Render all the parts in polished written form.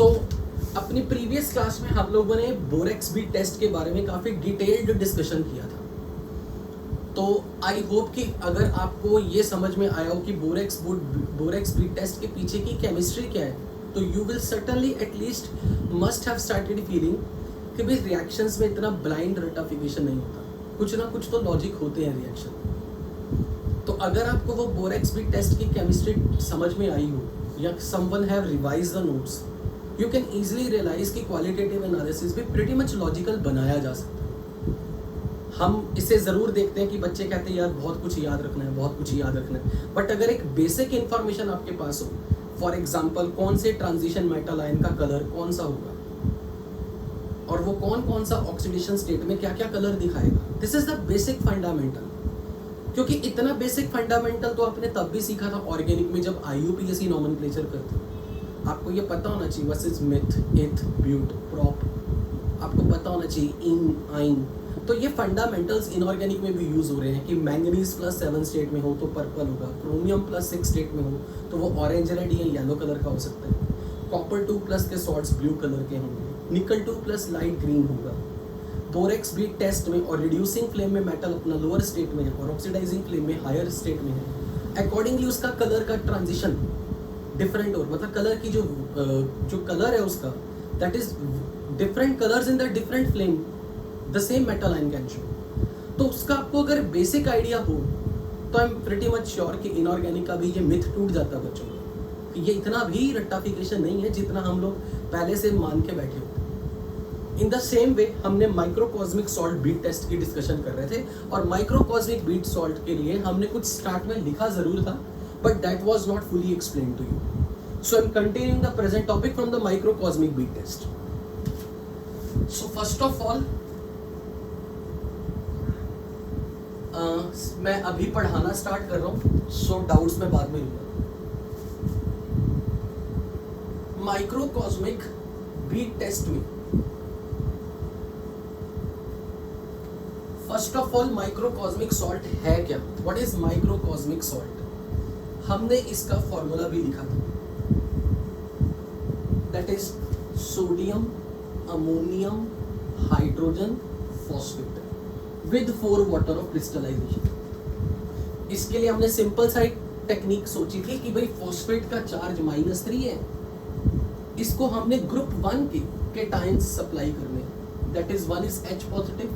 सो अपनी previous class में हम लोगों ने बोरेक्स बीट टेस्ट के बारे में काफ़ी डिटेल्ड डिस्कशन किया था। तो आई होप कि अगर आपको ये समझ में आया हो कि बोरेक्स बीट टेस्ट के पीछे की केमिस्ट्री क्या है, तो you will certainly at least must have started feeling कि भाई रिएक्शंस में इतना ब्लाइंड रटाफिकेशन नहीं होता, कुछ ना कुछ तो लॉजिक होते हैं रिएक्शन। तो अगर आपको वो बोरेक्स बीट टेस्ट की केमिस्ट्री समझ में आई हो या someone have revise the notes, you can easily realise कि क्वालिटेटिव एनालिसिस भी प्रीटी मच लॉजिकल बनाया जा सकता है। हम इसे ज़रूर देखते हैं कि बच्चे कहते हैं यार बहुत कुछ याद रखना है, बहुत कुछ याद रखना है, बट अगर एक बेसिक इन्फॉर्मेशन आपके पास हो, फॉर एग्जाम्पल कौन से ट्रांजिशन मेटल आयन का कलर कौन सा होगा और वो कौन कौन सा ऑक्सीडेशन स्टेट में क्या क्या कलर दिखाएगा, this is the basic fundamental. क्योंकि इतना बेसिक फंडामेंटल तो आपने तब भी सीखा था ऑर्गेनिक में जब IUPAC नॉमेनक्लेचर करते हो। आपको ये पता होना चाहिए व्हाट इज मिथ, एथ, ब्यूट, प्रॉप, आपको पता होना चाहिए इन, आइन। तो ये फंडामेंटल्स इनऑर्गेनिक में भी यूज हो रहे हैं कि मैंगनीज +7 स्टेट में हो तो पर्पल होगा, क्रोमियम +6 स्टेट में हो तो वो ऑरेंज, रेड या येलो कलर का हो सकता है, कॉपर 2+ के सॉल्ट्स ब्लू कलर के होंगे, निकल 2+ लाइट ग्रीन होगा। बोरेक्स बीट टेस्ट में और रिड्यूसिंग फ्लेम में मेटल अपना लोअर स्टेट में है और ऑक्सीडाइजिंग फ्लेम में हायर स्टेट में है, अकॉर्डिंगली उसका कलर का ट्रांजिशन डिफरेंट हो, मतलब कलर की जो कलर है उसका that is different colours in the different flame the same metal ion can show. तो उसका आपको अगर बेसिक आइडिया हो तो I am pretty much sure कि इनऑर्गेनिक का भी ये मिथ टूट जाता है बच्चों को कि ये इतना भी रट्टाफिकेशन नहीं है जितना हम लोग पहले से मान के बैठे होते। इन द सेम वे हमने माइक्रोकॉस्मिक सॉल्ट बीट टेस्ट की डिस्कशन कर रहे थे और माइक्रोकॉस्मिक बीट सॉल्ट के लिए हमने कुछ स्टार्ट में लिखा जरूर था, but that was not fully explained to you. So I'm continuing the present topic from the microcosmic beat test. So first of all, मैं अभी पढ़ाना स्टार्ट कर रहा हूँ, so doubts मैं बाद में लूँगा। माइक्रोकॉस्मिक बीट टेस्ट में first of all microcosmic salt है क्या? What is microcosmic salt? हमने इसका फॉर्मूला भी लिखा था, that is sodium, ammonium, hydrogen, phosphate with 4 water of crystallisation. इसके लिए हमने सिंपल सा एक टेक्निक सोची थी कि भाई फॉस्फेट का चार्ज -3 है, इसको हमने ग्रुप 1 के केटायंस सप्लाई करने, that is 1 is H positive,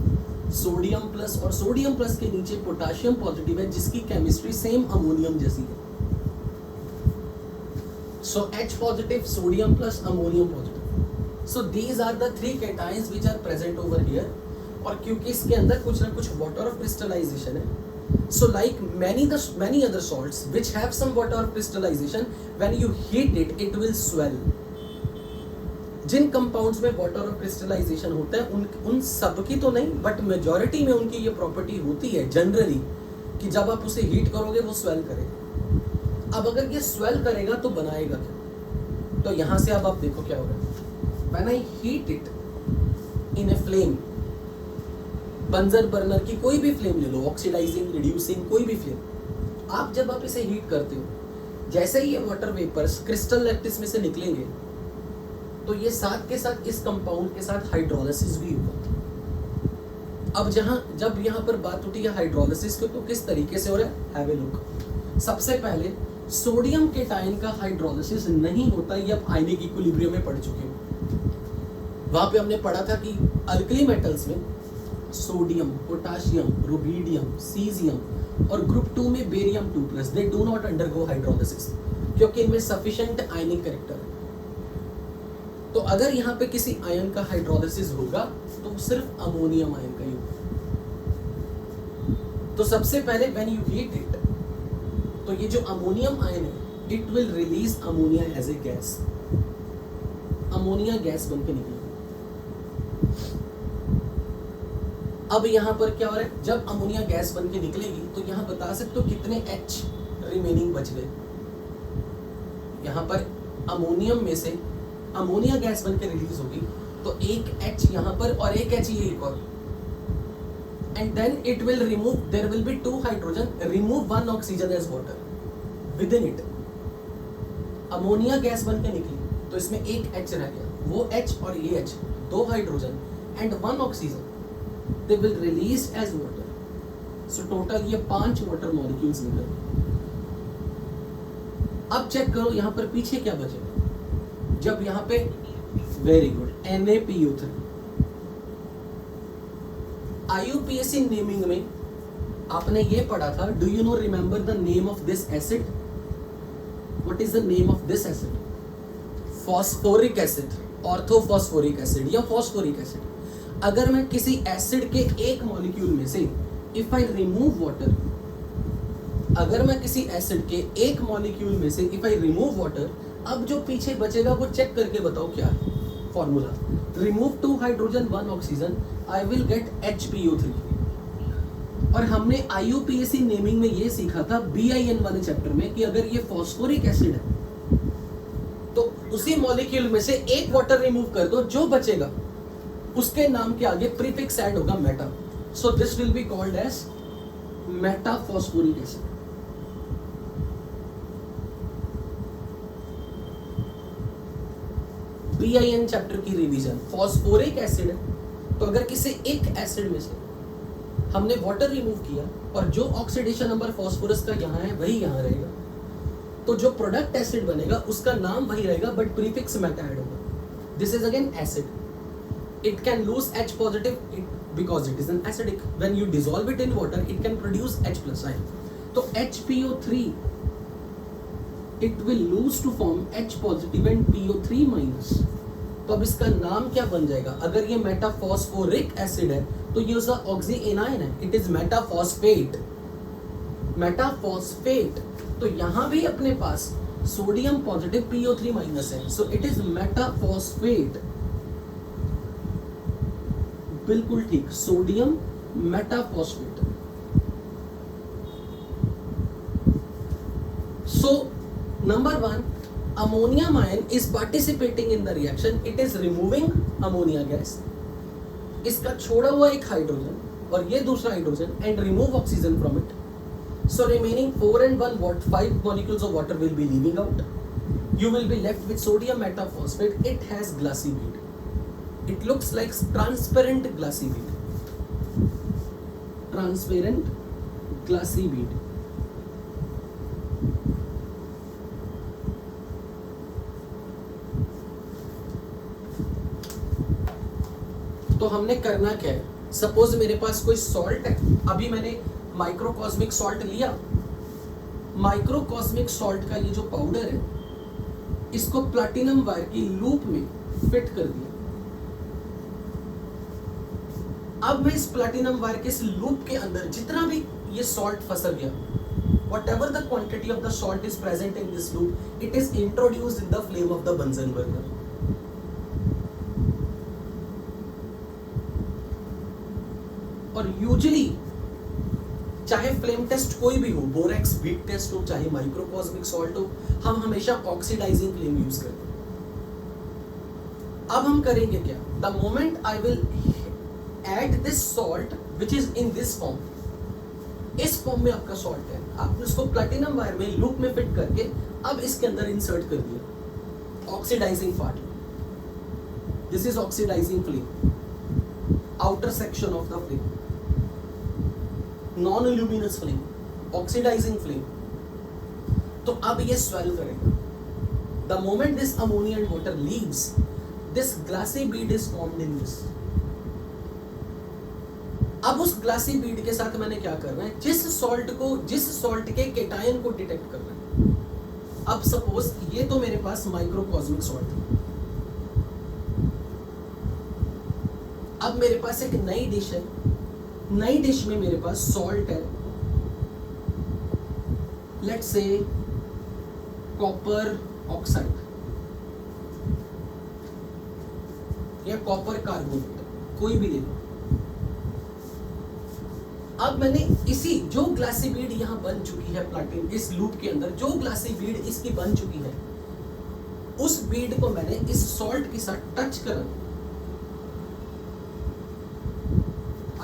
sodium plus, और सोडियम प्लस के नीचे पोटेशियम पॉजिटिव है जिसकी केमिस्ट्री सेम अमोनियम जैसी है। So H positive, sodium plus ammonium positive. So these are the 3 cations which are present over here. और क्योंकि इसके अंदर कुछ ना कुछ water of crystallization है, so like many other salts which have some water of crystallization, when you heat it, it will swell. जिन compounds में वाटर ऑफ क्रिस्टलाइजेशन होता है उन सब की तो नहीं, बट मेजॉरिटी में उनकी ये प्रॉपर्टी होती है जनरली कि जब आप उसे हीट करोगे वो स्वेल करेगा। अब अगर ये स्वेल करेगा तो बनाएगा क्या? तो यहां से अब आप देखो क्या होगा। When I heat it in a flame, बंजर बर्नर की कोई भी फ्लेम ले लो, ऑक्सीडाइजिंग, रिड्यूसिंग, कोई भी फ्लेम, आप जब आप इसे हीट करते हो, जैसे ही ये वाटर वेपर्स क्रिस्टल लैक्टिस में से निकलेंगे तो ये साथ के साथ इस कंपाउंड के साथ हाइड्रोलिसिस भी होगा। अब जब यहाँ पर बात उठी है हाइड्रोलिसिस की, तो किस तरीके से हो रहा है, हैव ए लुक। सबसे पहले सोडियम केटायन का हाइड्रोलिसिस नहीं होता, ये आप आयनिक इक्विलिब्रियम में पढ़ चुके हो। वहां पे हमने पढ़ा था कि अल्कली मेटल्स में सोडियम, पोटेशियम, रुबीडियम, सीजियम और ग्रुप 2 में barium 2+, they do not undergo hydrolysis क्योंकि इनमें सफिशिएंट आयनिक कैरेक्टर है। तो अगर यहाँ पे किसी आयन का हाइड्रोलिसिस होगा तो सिर्फ अमोनियम आयन का ही होगा। तो सबसे पहले व्हेन यू हीट इट, तो ये जो अमोनियम आयन है it will release ammonia as a gas, ammonia gas बन के निकलेगी। अब यहाँ पर क्या हो रहा है, जब अमोनिया गैस बन के निकलेगी तो यहाँ बता सकते हो कितने H रिमेनिंग बच गए। यहाँ पर अमोनियम में से अमोनिया गैस बन के रिलीज होगी तो एक H यहाँ पर और एक H ये एक और, and then it will remove, there will be 2 hydrogen, remove 1 oxygen as water within इट। अमोनिया गैस बन के निकली तो इसमें एक H रह गया, वो H और ये H, दो hydrogen and one oxygen, they will release as water. So total ये 5 वाटर मॉलिक्यूल्स निकल. अब चेक करो यहाँ पर पीछे क्या बचेगा. जब यहाँ पे, very good, NaPO3. IUPAC naming में आपने ये पढ़ा था, do you know remember the name of this acid? What is the name of this acid? Phosphoric acid, orthophosphoric acid या फॉस्फोरिक एसिड. अगर मैं किसी एसिड के एक मॉलिक्यूल में से इफ आई रिमूव वाटर, अगर मैं किसी एसिड के एक मॉलिक्यूल में से इफ आई रिमूव वाटर, अब जो पीछे बचेगा वो चेक करके बताओ क्या है formula. Remove 2 hydrogen 1 oxygen, I will get HPO3. और हमने IUPAC नेमिंग में ये सीखा था BIN वाले चैप्टर में कि अगर ये फॉस्फोरिक एसिड है तो उसी मॉलिक्यूल में से एक वाटर रिमूव कर दो, जो बचेगा उसके नाम के आगे प्रीफिक्स ऐड होगा meta. So this will be called as metaphosphoric acid. BIN chapter की रिवीजन. फॉस्फोरिक एसिड है तो अगर किसी एक एसिड में से हमने वाटर रिमूव किया और जो ऑक्सीडेशन नंबर फॉस्फोरस का यहाँ है वही यहाँ रहेगा, तो जो प्रोडक्ट एसिड बनेगा उसका नाम वही रहेगा बट प्रीफिक्स मेटा ऐड होगा. This is again acid. It can lose H positive because it is an acidic. When you dissolve it in water, it can produce H plus ion. तो HPO3 it will lose to form H positive and PO3 minus. तो अब इसका नाम क्या बन जाएगा? अगर ये मेटाफॉस्फोरिक एसिड है तो ये उसका ऑक्सी एनायन है. It is metaphosphate. मेटाफॉस्फेट. तो यहां भी अपने पास सोडियम पॉजिटिव PO3 माइनस है. So it is metaphosphate. बिल्कुल ठीक, sodium metaphosphate. So number 1, ammonium ion is participating in the reaction. It is removing ammonia gas. इसका छोड़ा हुआ एक हाइड्रोजन और ये दूसरा hydrogen and remove oxygen from it. So remaining 4 and 1 what 5 molecules of water will be leaving out. You will be left with sodium metaphosphate. It has glassy bead. It looks like transparent glassy bead. Transparent glassy bead. तो हमने करना क्या है? Suppose मेरे पास कोई salt है. अभी मैंने माइक्रोकॉस्मिक सॉल्ट लिया. माइक्रोकॉस्मिक सॉल्ट का ये जो पाउडर है इसको प्लैटिनम वायर की लूप में फिट कर दिया. अब मैं इस प्लैटिनम वायर के इस लूप के अंदर जितना भी ये सॉल्ट फंस गया, whatever the quantity of the salt is present in this loop, it is introduced in the flame of the Bunsen burner. और यूजुअली चाहे फ्लेम टेस्ट कोई भी हो, बोरेक्स बीट टेस्ट हो, चाहे माइक्रोकॉस्मिक सॉल्ट हो, हम हमेशा ऑक्सीडाइजिंग फ्लेम यूज करते हैं. अब हम करेंगे क्या? The moment I will add this salt which is in this form, इस फॉर्म में आपका सॉल्ट है, आपने उसको प्लैटिनम वायर में लूप में फिट करके अब इसके अंदर इंसर्ट कर दिया. Oxidising part, this is oxidising flame, outer section of the flame, non luminous flame, oxidising flame. तो अब ये स्वेल करेगा. The moment this ammonia and water leaves, this glassy bead is formed in this. अब उस glassy Beed के साथ मैंने क्या करना है? जिस सॉल्ट के केटायन को डिटेक्ट करना है. अब सपोज ये तो मेरे पास माइक्रोकॉस्मिक सॉल्ट है. अब मेरे पास एक नई डिश है. नई डिश में मेरे पास सॉल्ट है, लेट्स से कॉपर ऑक्साइड या कॉपर कार्बोनेट, कोई भी ले लो. अब मैंने इसी जो ग्लासी बीड यहां बन चुकी है प्लैटिनम इस लूप के अंदर, जो ग्लासी बीड इसकी बन चुकी है, उस बीड को मैंने इस सॉल्ट के साथ टच करा.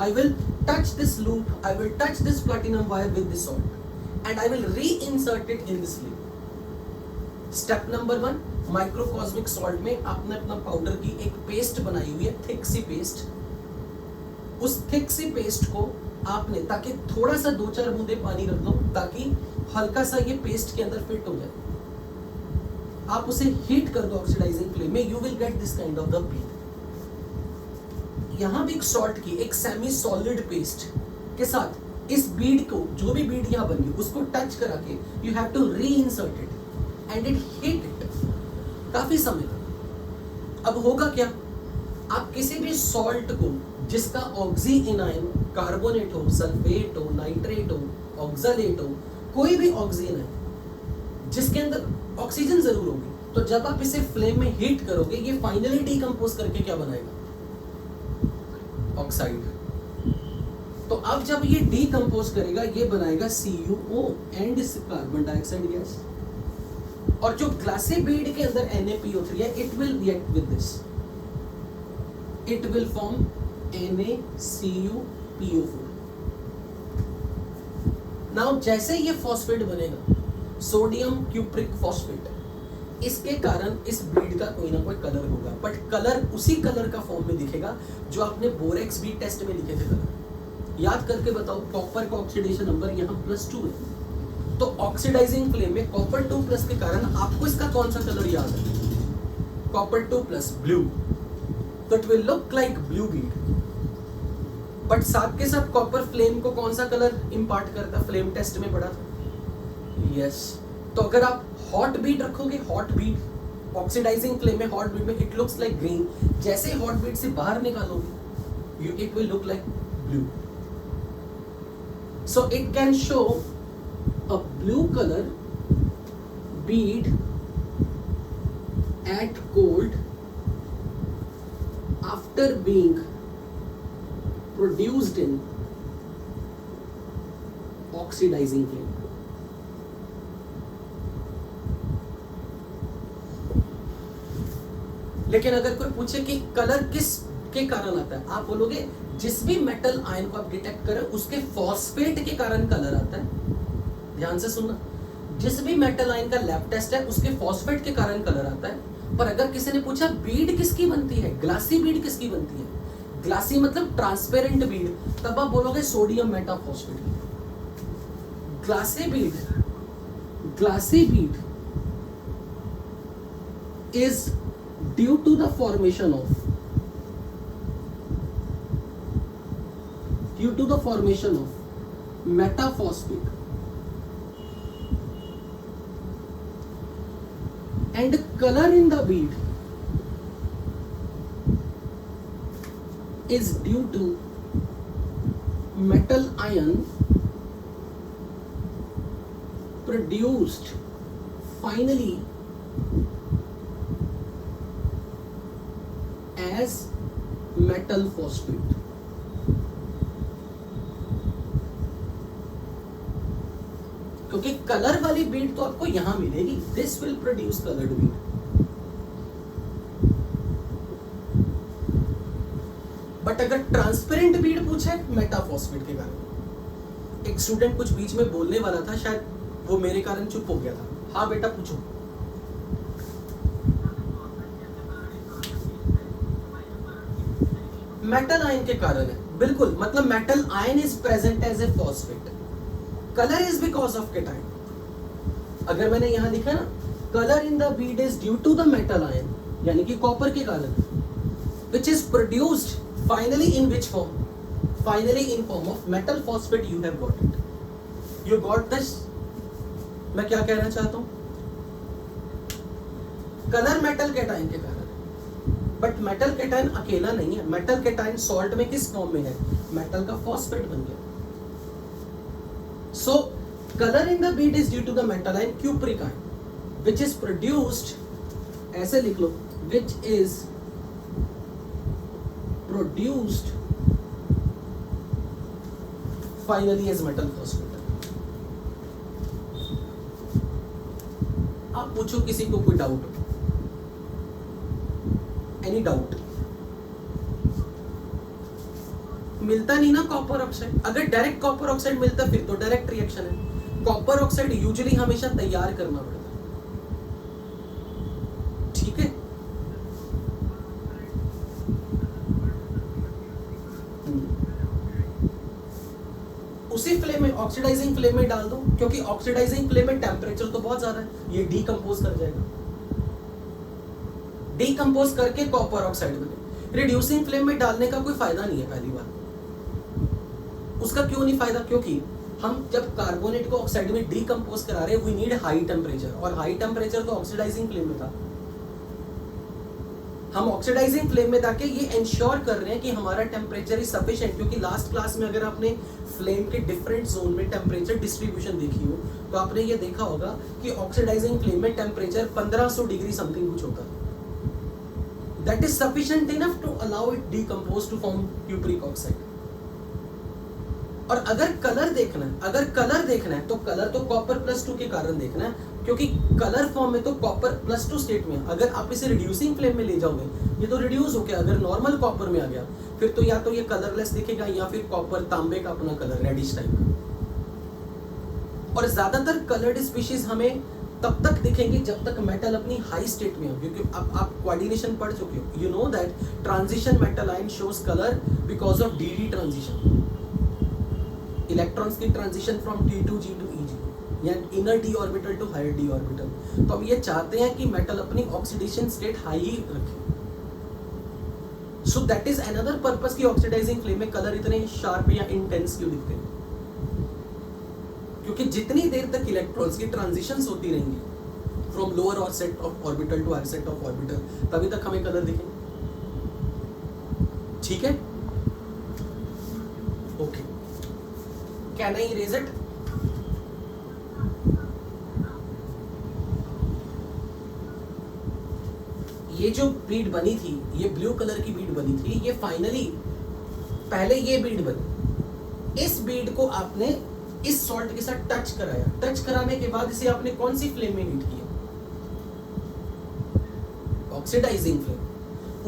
I will touch this loop, I will touch this platinum wire with this salt and I will reinsert it in this loop. Step number 1, माइक्रोकॉस्मिक salt में आपने अपना पाउडर की एक पेस्ट बनाई हुई है, थिक सी पेस्ट। उस थिक सी पेस्ट को आपने, ताकि थोड़ा सा 2-4 बूंदे पानी रख दो ताकि हल्का सा ये पेस्ट के अंदर फिट हो जाए, आप उसे हीट कर दो ऑक्सीडाइजिंग फ्लेम में, you will get this kind of the Beed. यहां भी एक सॉल्ट की एक सेमी सॉलिड पेस्ट के साथ इस बीड को, जो भी बीड यहां बन गई उसको टच करा के you have to reinsert it and it heat it काफी समय तक। अब होगा क्या, आप किसी भी सॉल्ट को जिसका ऑक्सी इनायन कार्बोनेट हो, सल्फेट हो, नाइट्रेट हो, ऑक्सालेट हो, कोई भी ऑक्सी इनायन जिसके अंदर ऑक्सीजन जरूर होगी, तो जब आप इसे फ्लेम में हीट करोगे ये फाइनली डीकंपोज करके क्या बनाएगा, ऑक्साइड। तो अब जब ये डीकंपोज करेगा ये बनाएगा CuO and carbon dioxide gas. और जो ग्लासी बीड के अंदर NaPO3 है, it will react with this, it will form NaCuPO4। Now जैसे ये फॉस्फेट बनेगा, सोडियम क्यूप्रिक फॉस्फेट, इसके कारण इस बीड का कोई ना कोई कलर होगा, बट कलर उसी कलर का फॉर्म में दिखेगा जो आपने बोरेक्स बीड टेस्ट में लिखे थे कलर। याद करके बताओ, कॉपर का ऑक्सीडेशन नंबर यहाँ +2 है, तो ऑक्सीडाइजिंग फ्लेम में कॉपर 2+ के कारण आपको इसका कौन सा कलर याद है, कॉपर 2+, ब्लू, तो it will look like blue Beed. But साथ के साथ कॉपर फ्लेम को कौन सा कलर इंपार्ट करता, फ्लेम टेस्ट में पढ़ा था, यस। तो अगर आप हॉट बीड रखोगे, हॉट बीड ऑक्सीडाइजिंग फ्लेम में, हॉट बीड में इट लुक्स लाइक ग्रीन, जैसे हॉट बीड से बाहर निकालोगे it will look like blue. So it can show a blue color bead at cold after being produced in oxidizing flame। लेकिन अगर कोई पूछे कि कलर किस के कारण आता है, आप बोलोगे जिस भी मेटल आयन को आप डिटेक्ट करें उसके फॉस्फेट के कारण कलर आता है। ध्यान से सुनना, जिस भी मेटल आयन का लैब टेस्ट है उसके फॉस्फेट के कारण कलर आता है। पर अगर किसी ने पूछा बीड किसकी बनती है, ग्लासी बीड किसकी बनती है, ग्लासी मतलब ट्रांसपेरेंट बीड, तब आप बोलोगे sodium metaphosphate. Glassy bead is due to the formation of metaphosphate and color in the bead is due to metal ion produced finally as metal phosphate। क्योंकि कलर वाली बीड तो आपको यहां मिलेगी, this will produce coloured Beed. But अगर transparent Beed पूछे मेटाफॉस्फेट के कारण, एक स्टूडेंट कुछ बीच में बोलने वाला था, शायद वो मेरे कारण चुप हो गया था। हाँ बेटा पूछो। मेटल आयन के कारण है, बिल्कुल, मतलब metal ion is present as a phosphate, colour is because of cation. अगर मैंने यहां लिखा ना, colour in the bead is due to the metal ion, यानी कि कॉपर के कारण, which is produced finally in which form, finally in form of metal phosphate. You have got it, you got this. मैं क्या कहना चाहता हूं, colour metal cation के कारण, बट मेटल केटाइन अकेला नहीं है, मेटल केटाइन सॉल्ट में किस फॉर्म में है, मेटल का फॉस्फेट बन गया। So, color in the bead is due to the metal ion cupric ion, which is produced, ऐसे लिख लो, which is produced finally as metal phosphate। आप पूछो किसी को कोई डाउट, एनी डाउट? मिलता नहीं ना कॉपर ऑक्साइड। अगर डायरेक्ट कॉपर ऑक्साइड मिलता फिर तो डायरेक्ट रिएक्शन है। कॉपर ऑक्साइड यूजुअली हमेशा तैयार करना पड़ता है। उसी फ्लेम में ऑक्सीडाइजिंग फ्लेम में डाल दो, क्योंकि ऑक्सीडाइजिंग फ्लेम में टेम्परेचर तो बहुत ज्यादा है, ये डीकंपोज कर जाएगा, डीकंपोज करके कॉपर ऑक्साइड बने। रिड्यूसिंग फ्लेम में डालने का कोई फायदा नहीं है। पहली बात उसका क्यों नहीं फायदा, क्योंकि हम जब कार्बोनेट को ऑक्साइड में डीकंपोज करा रहे हैं, वी नीड हाई टेम्परेचर, और हाई टेम्परेचर तो ऑक्सीडाइजिंग फ्लेम में था। हम ऑक्सीडाइजिंग फ्लेम में ताकि ये इंश्योर कर रहे हैं कि हमारा टेम्परेचर इज सफिशिएंट, क्योंकि लास्ट क्लास में अगर आपने फ्लेम के डिफरेंट जोन में टेम्परेचर डिस्ट्रीब्यूशन देखी हो तो आपने ये देखा होगा कि ऑक्सीडाइजिंग फ्लेम में टेम्परेचर 1500 डिग्री समथिंग कुछ होता है। That is sufficient enough to allow it decompose to form cupric oxide. और अगर कलर देखना है तो कलर तो कॉपर +2 के कारण देखना है, क्योंकि कलर फॉर्म में तो कॉपर +2 स्टेट में। अगर आप इसे रिड्यूसिंग फ्लेम में ले जाओगे, ये तो रिड्यूस हो गया, अगर नॉर्मल कॉपर में आ गया फिर तो या तो ये कलरलेस दिखेगा या फिर कॉपर तांबे का अपना कलर रेडिश टाइप का। और ज्यादातर कलर्ड स्पीशीज हमें तब तक दिखेंगे जब तक मेटल अपनी हाई स्टेट में हो, क्योंकि अब आप कोऑर्डिनेशन पढ़ चुके हो। You know that transition metal ion shows colour because of d transition, electrons की transition from T to G to EG, या inner d orbital to higher d orbital. तो हम ये चाहते हैं कि मेटल अपनी ऑक्सीडेशन स्टेट हाई ही रखे। So that is another purpose की ऑक्सीडाइजिंग फ्लेम में कलर इतने शार्प या इंटेंस क्यों दिखते हैं, क्योंकि जितनी देर तक इलेक्ट्रॉन्स की ट्रांजिशंस होती रहेंगी फ्रॉम लोअर और set of orbital to higher set of orbital, तभी तक हमें कलर दिखेंगे। ठीक है, okay, can I erase it? ये जो बीड बनी थी, ये ब्लू कलर की बीड बनी थी, ये फाइनली पहले ये बीड बनी, इस बीड को आपने इस सॉल्ट के साथ टच कराया, टच कराने के बाद इसे आपने कौन सी फ्लेम में हीट किया? Oxidising flame.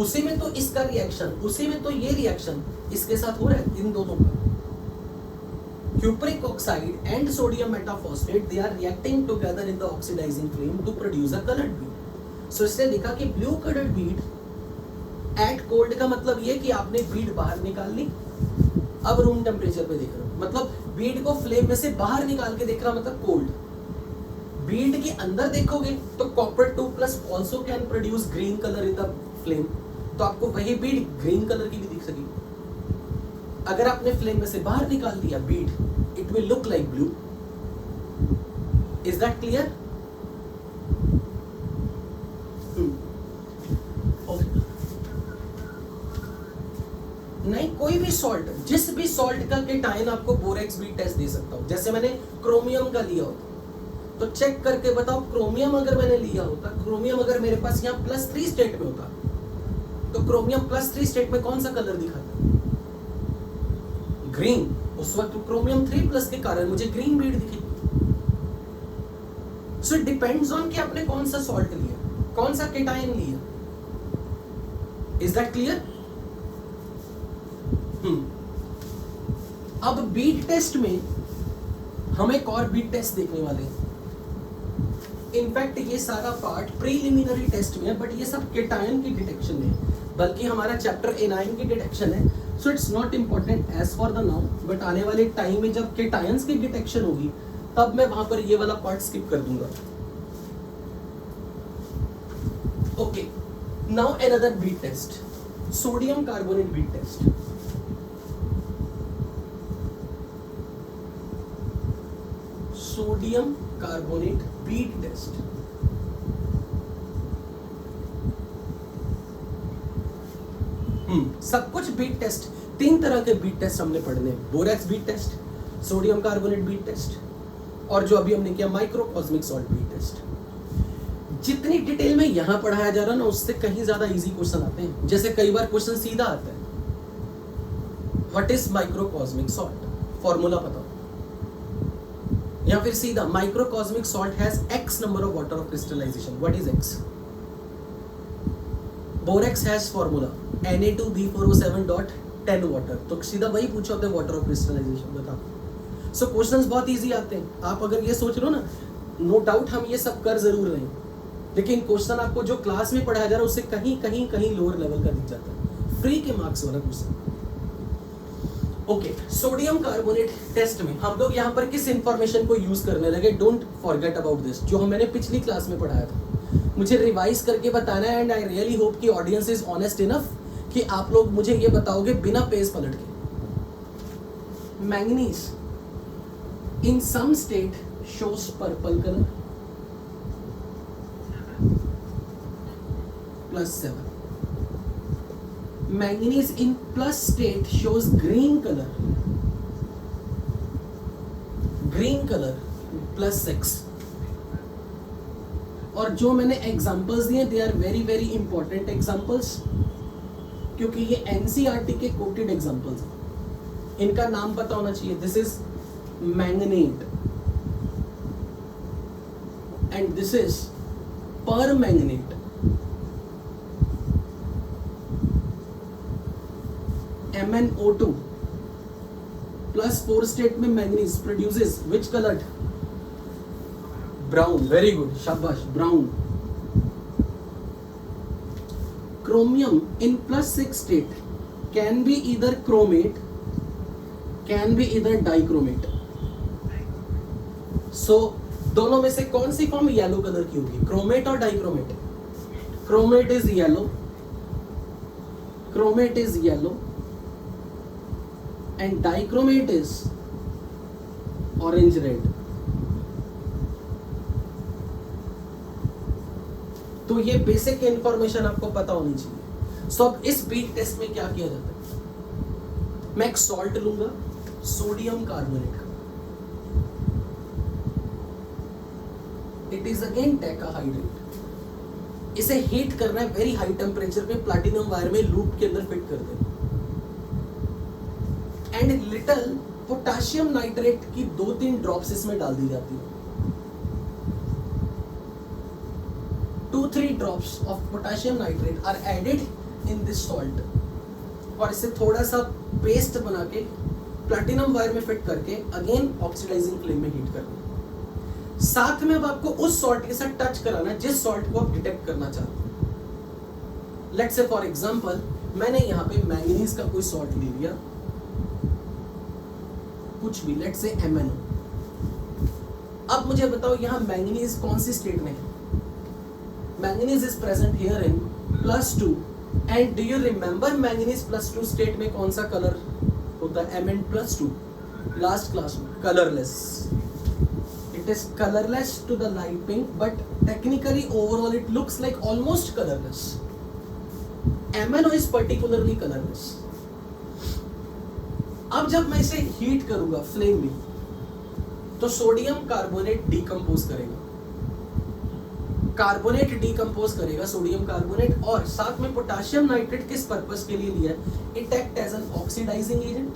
उसी में तो इसका रिएक्शन, उसी में तो ये रिएक्शन इसके साथ हो रहा है, इन दोनों का। Cupric oxide and sodium metaphosphate, they are reacting together in the oxidizing flame to produce a colored bead. So इसने लिखा कि blue colored bead at cold का मतलब ये कि आपने बीड बाहर निकाल ली, अब रूम टेम्परेचर पे देख रहे हो, मतलब बीड को फ्लेम में से बाहर निकाल के देख रहा, मतलब कोल्ड। बीड के अंदर देखोगे तो copper 2+ also can produce green color in the flame, तो आपको वही बीड ग्रीन कलर की भी दिख सकेगी। अगर आपने फ्लेम में से बाहर निकाल दिया Beed, it will look like blue. Is that clear? नहीं, कोई भी सॉल्ट, जिस भी सॉल्ट का केटायन आपको बोरेक्स बीड टेस्ट दे सकता हूं। जैसे मैंने क्रोमियम का लिया होता, तो चेक करके बताओ, क्रोमियम अगर मैंने लिया होता, क्रोमियम अगर मेरे पास यहाँ +3 स्टेट में होता, तो क्रोमियम +3 स्टेट में कौन सा कलर दिखाता? ग्रीन। उस वक्त क्रोमियम 3+ के कारण मुझे ग्रीन बीड दिखी। सो इट डिपेंड्स ऑन कि आपने कौन सा सॉल्ट लिया, कौन सा केटायन लिया। Is that clear? अब बीड टेस्ट में हम एक और बीड टेस्ट देखने वाले हैं। इनफैक्ट ये सारा पार्ट प्रीलिमिनरी टेस्ट में है, बट ये सब केटायन की डिटेक्शन में है, बल्कि हमारा चैप्टर एनायन की डिटेक्शन है। So it's not important as for the now, but आने वाले टाइम में जब केटायंस की डिटेक्शन होगी तब मैं वहां पर ये वाला पार्ट स्किप कर दूंगा। Okay, now another bead test, sodium carbonate bead test. Sodium carbonate bead test. सब कुछ बीट टेस्ट, 3 तरह के बीट टेस्ट हमने पढ़ने हैं। Borax bead test, sodium carbonate bead test, और जो अभी हमने किया माइक्रोकॉस्मिक सॉल्ट बीट टेस्ट। जितनी डिटेल में यहां पढ़ाया जा रहा है ना, उससे कहीं ज्यादा इजी क्वेश्चन आते हैं। जैसे कई बार क्वेश्चन सीधा आता है, what is microcosmic salt, formula बताओ, या फिर सीधा microcosmic salt has x number of water of crystallisation, what is x? Borax has formula Na2B4O7.10 water, तो सीधा वही पूछा होता है वाटर ऑफ क्रिस्टलाइजेशन, बताओ। सो क्वेश्चंस बहुत इजी आते हैं। आप अगर ये सोच लो ना, नो डाउट हम ये सब कर जरूर रहे हैं, लेकिन क्वेश्चन आपको जो क्लास में पढ़ाया जा रहा है उससे कहीं लोअर लेवल का दिख जाता है, फ्री के मार्क्स वाला question. Okay, sodium carbonate test में हम लोग यहाँ पर किस इंफॉर्मेशन को यूज करने लगे? डोंट फॉरगेट अबाउट दिस, जो मैंने पिछली क्लास में पढ़ाया था। मुझे रिवाइज करके बताना है, एंड आई रियली होप कि ऑडियंस इज ऑनेस्ट इनफ कि आप लोग मुझे ये बताओगे बिना पेज पलट के। Manganese in some state shows purple colour +7. Manganese in plus state shows green color +6. और जो मैंने एग्जांपल्स दिए they are very very important examples, क्योंकि ये एनसीईआरटी के कोटेड एग्जांपल्स हैं। इनका नाम पता होना चाहिए। This is manganate and this is permanganate. MnO2 +4 state में manganese produces which coloured? Brown. Very good, शाबाश, brown. Chromium in +6 state can be either chromate, can be either dichromate. So दोनों में से कौन सी फॉर्म येलो कलर की होगी? Chromate और dichromate? Chromate is yellow, chromate is yellow and dichromate is orange red. तो ये बेसिक इंफॉर्मेशन आपको पता होनी चाहिए। सो अब इस बीट टेस्ट में क्या किया जाता है? मैं एक सॉल्ट लूंगा, सोडियम कार्बोनेट का, इट इज अगेन टेट्राहाइड्रेट। इसे हीट करना है वेरी हाई टेम्परेचर पे, प्लैटिनम वायर में लूप के अंदर फिट कर देना, एंड लिटल पोटेशियम नाइट्रेट की 2-3 ड्रॉप्स इसमें डाल दी जाती है। 2-3 drops of potassium nitrate are added in this salt, और इसे थोड़ा सा पेस्ट बना के प्लैटिनम वायर में फिट करके अगेन ऑक्सीडाइजिंग फ्लेम में हीट करना। साथ में अब आपको उस सॉल्ट के साथ टच कराना है जिस सॉल्ट को आप डिटेक्ट करना चाहते हो। लेट्स से फॉर एग्जांपल मैंने यहाँ पे मैंगनीज का कोई सॉल्ट ले लिया, कुछ भी, लेट्स से MnO। अब मुझे बताओ यहाँ मैंगनीज कौन सी स्टेट में है? Manganese is present here in +2, and do you remember manganese +2 state में कौन सा कलर होता है? Mn+2 लास्ट क्लास में, colourless. It is colourless to the light pink, but technically overall it looks like almost colourless. MnO is particularly colourless. अब जब मैं इसे हीट करूंगा फ्लेम में, तो सोडियम कार्बोनेट डीकंपोज करेगा, कार्बोनेट डीकंपोज करेगा सोडियम कार्बोनेट, और साथ में पोटेशियम नाइट्रेट किस पर्पस के लिए लिया? It act as an oxidising agent.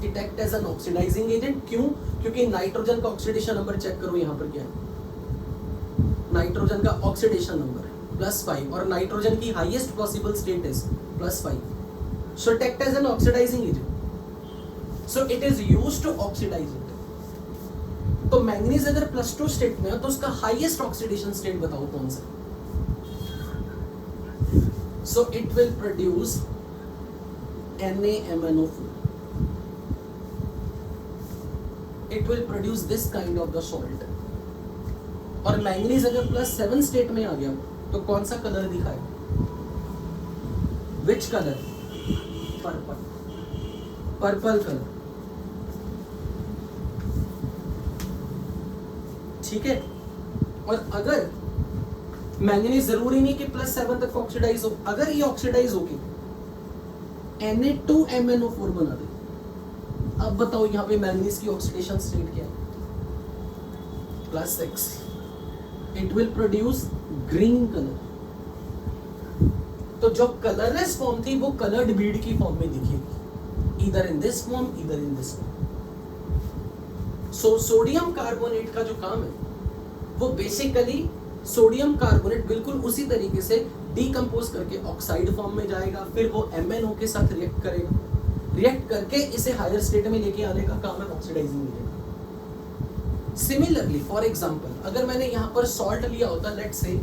It act as an oxidising agent क्यों? क्योंकि नाइट्रोजन का ऑक्सीडेशन नंबर चेक करो, यहां पर क्या है? नाइट्रोजन का ऑक्सीडेशन नंबर है +5, और नाइट्रोजन की highest possible state is +5. So it acts as an oxidizing agent. So it is used to oxidize it. तो मैंगनीज अगर +2 स्टेट में है तो उसका हाईएस्ट ऑक्सीडेशन स्टेट बताओ कौन सा? So it will produce NaMnO4. It will produce this kind of the salt. और मैंगनीज अगर +7 स्टेट में आ गया तो कौन सा कलर दिखाएगा? Which color? Purple colour. ठीक है। और अगर मैंगनीज जरूरी नहीं कि +7 तक ऑक्सीडाइज हो, अगर ये ऑक्सीडाइज होके Na2MnO4 बना दे, अब बताओ यहाँ पे मैंगनीज की ऑक्सीडेशन स्टेट क्या है? +6. It will produce green colour. तो जो कलरलेस फॉर्म थी वो कलर्ड बीड की फॉर्म में दिखेगी, either in this form, either in this form. So sodium carbonate का जो काम है वो बेसिकली सोडियम कार्बोनेट बिल्कुल उसी तरीके से डीकंपोज करके ऑक्साइड फॉर्म में जाएगा, फिर वो MnO के साथ रिएक्ट करेगा, रिएक्ट करके इसे हायर स्टेट में लेके आने का काम है oxidising agent. Similarly for example अगर मैंने यहाँ पर सॉल्ट लिया होता, लेट्स से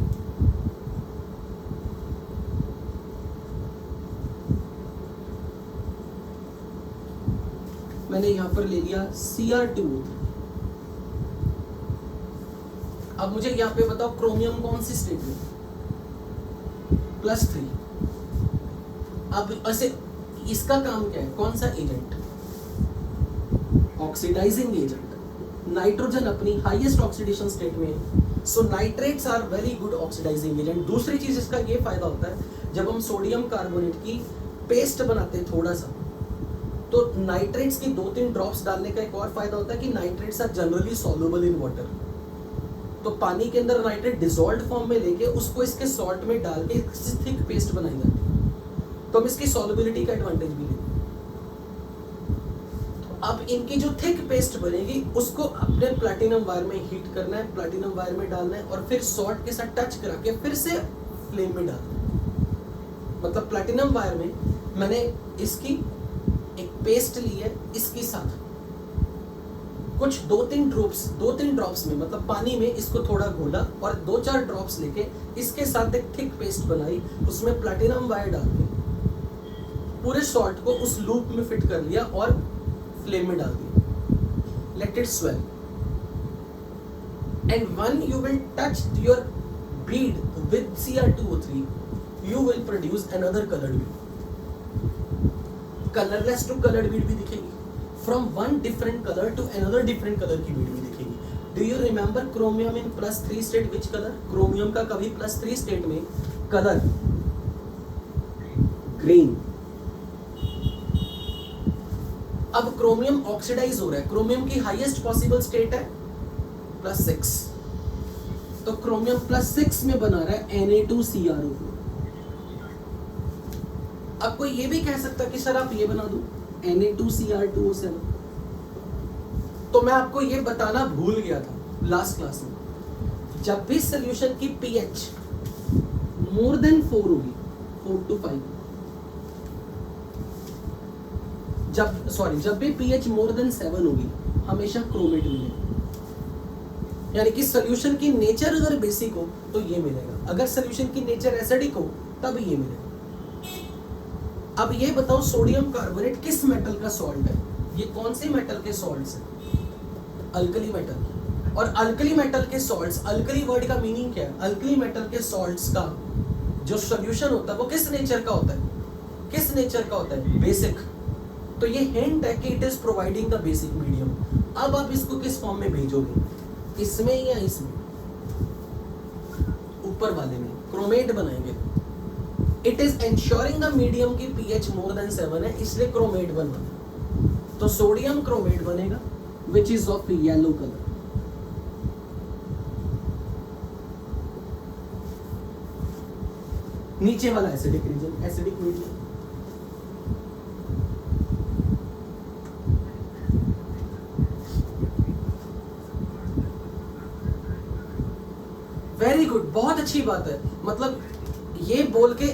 मैंने यहां पर ले लिया Cr2O3। अब मुझे यहां पे बताओ क्रोमियम कौन सी स्टेट में, +3। अब ऐसे इसका काम क्या है, कौन सा एजेंट, ऑक्सीडाइजिंग एजेंट। नाइट्रोजन अपनी हाईएस्ट ऑक्सीडेशन स्टेट में है, so nitrates are very good oxidising agent. दूसरी चीज इसका ये फायदा होता है, जब हम सोडियम कार्बोनेट की पेस्ट बनाते हैं थोड़ा सा, तो नाइट्रेट्स की 2-3 ड्रॉप्स डालने का एक और फायदा होता है कि nitrates are generally soluble in water. तो पानी के अंदर नाइट्रेट डिसॉल्व्ड फॉर्म में लेके उसको इसके सॉल्ट में डाल के थिक पेस्ट बनाई जाती है, तो हम इसकी सॉल्युबिलिटी का एडवांटेज भी लेते हैं। तो अब इनकी जो थिक पेस्ट बनेगी उसको अपने प्लैटिनम वायर में हीट करना है, प्लैटिनम वायर में डालना है और फिर सॉल्ट के साथ टच करा के फिर से फ्लेम में डालना है। मतलब प्लैटिनम वायर में मैंने इसकी एक पेस्ट ली है, इसके साथ कुछ 2-3 ड्रॉप्स में, मतलब पानी में इसको थोड़ा घोला और 2-4 ड्रॉप्स लेके इसके साथ एक थिक पेस्ट बनाई, उसमें प्लैटिनम वायर डाल के पूरे सॉल्ट को उस लूप में फिट कर लिया और फ्लेम में डाल दिया। Let it swell and when you will touch your Beed with Cr2O3 you will produce another colored bead. Colorless to colored bead भी दिखेगी, from one different color to another different color की bead भी दिखेगी। Do you remember chromium in +3 state which color? Chromium का कभी +3 state में color green। अब chromium oxidise हो रहा है, क्रोमियम की हाईएस्ट पॉसिबल स्टेट है +6, तो क्रोमियम +6 में बना रहा है Na2CrO4। अब कोई ये भी कह सकता है कि सर आप ये बना दो Na2Cr2O7, तो मैं आपको ये बताना भूल गया था लास्ट क्लास में, जब भी सोल्यूशन की pH मोर देन 4 होगी, 4 to 5, जब भी pH मोर देन 7 होगी हमेशा क्रोमेट मिलेगा। यानी कि सोल्यूशन की नेचर अगर बेसिक हो तो ये मिलेगा, अगर सोल्यूशन की नेचर एसिडिक हो तब ये मिलेगा। अब ये बताओ सोडियम कार्बोनेट किस मेटल का सॉल्ट है, ये कौन से मेटल के सॉल्ट्स हैं, अल्कली मेटल। और अल्कली मेटल के सॉल्ट्स, अल्कली वर्ड का मीनिंग क्या है, अल्कली मेटल के सॉल्ट्स का जो सॉल्यूशन होता है वो किस नेचर का होता है, किस नेचर का होता है, बेसिक। तो ये हिंट है कि it is providing the basic medium. अब आप इसको किस फॉर्म में भेजोगे, इसमें या इसमें, ऊपर वाले में क्रोमेट बनाएंगे। It is ensuring the medium की pH मोर देन 7 है, इसलिए क्रोमेट बनना, तो सोडियम क्रोमेट बनेगा which is of yellow colour. नीचे वाला acidic region, acidic medium. Very good, बहुत अच्छी बात है। मतलब ये बोल के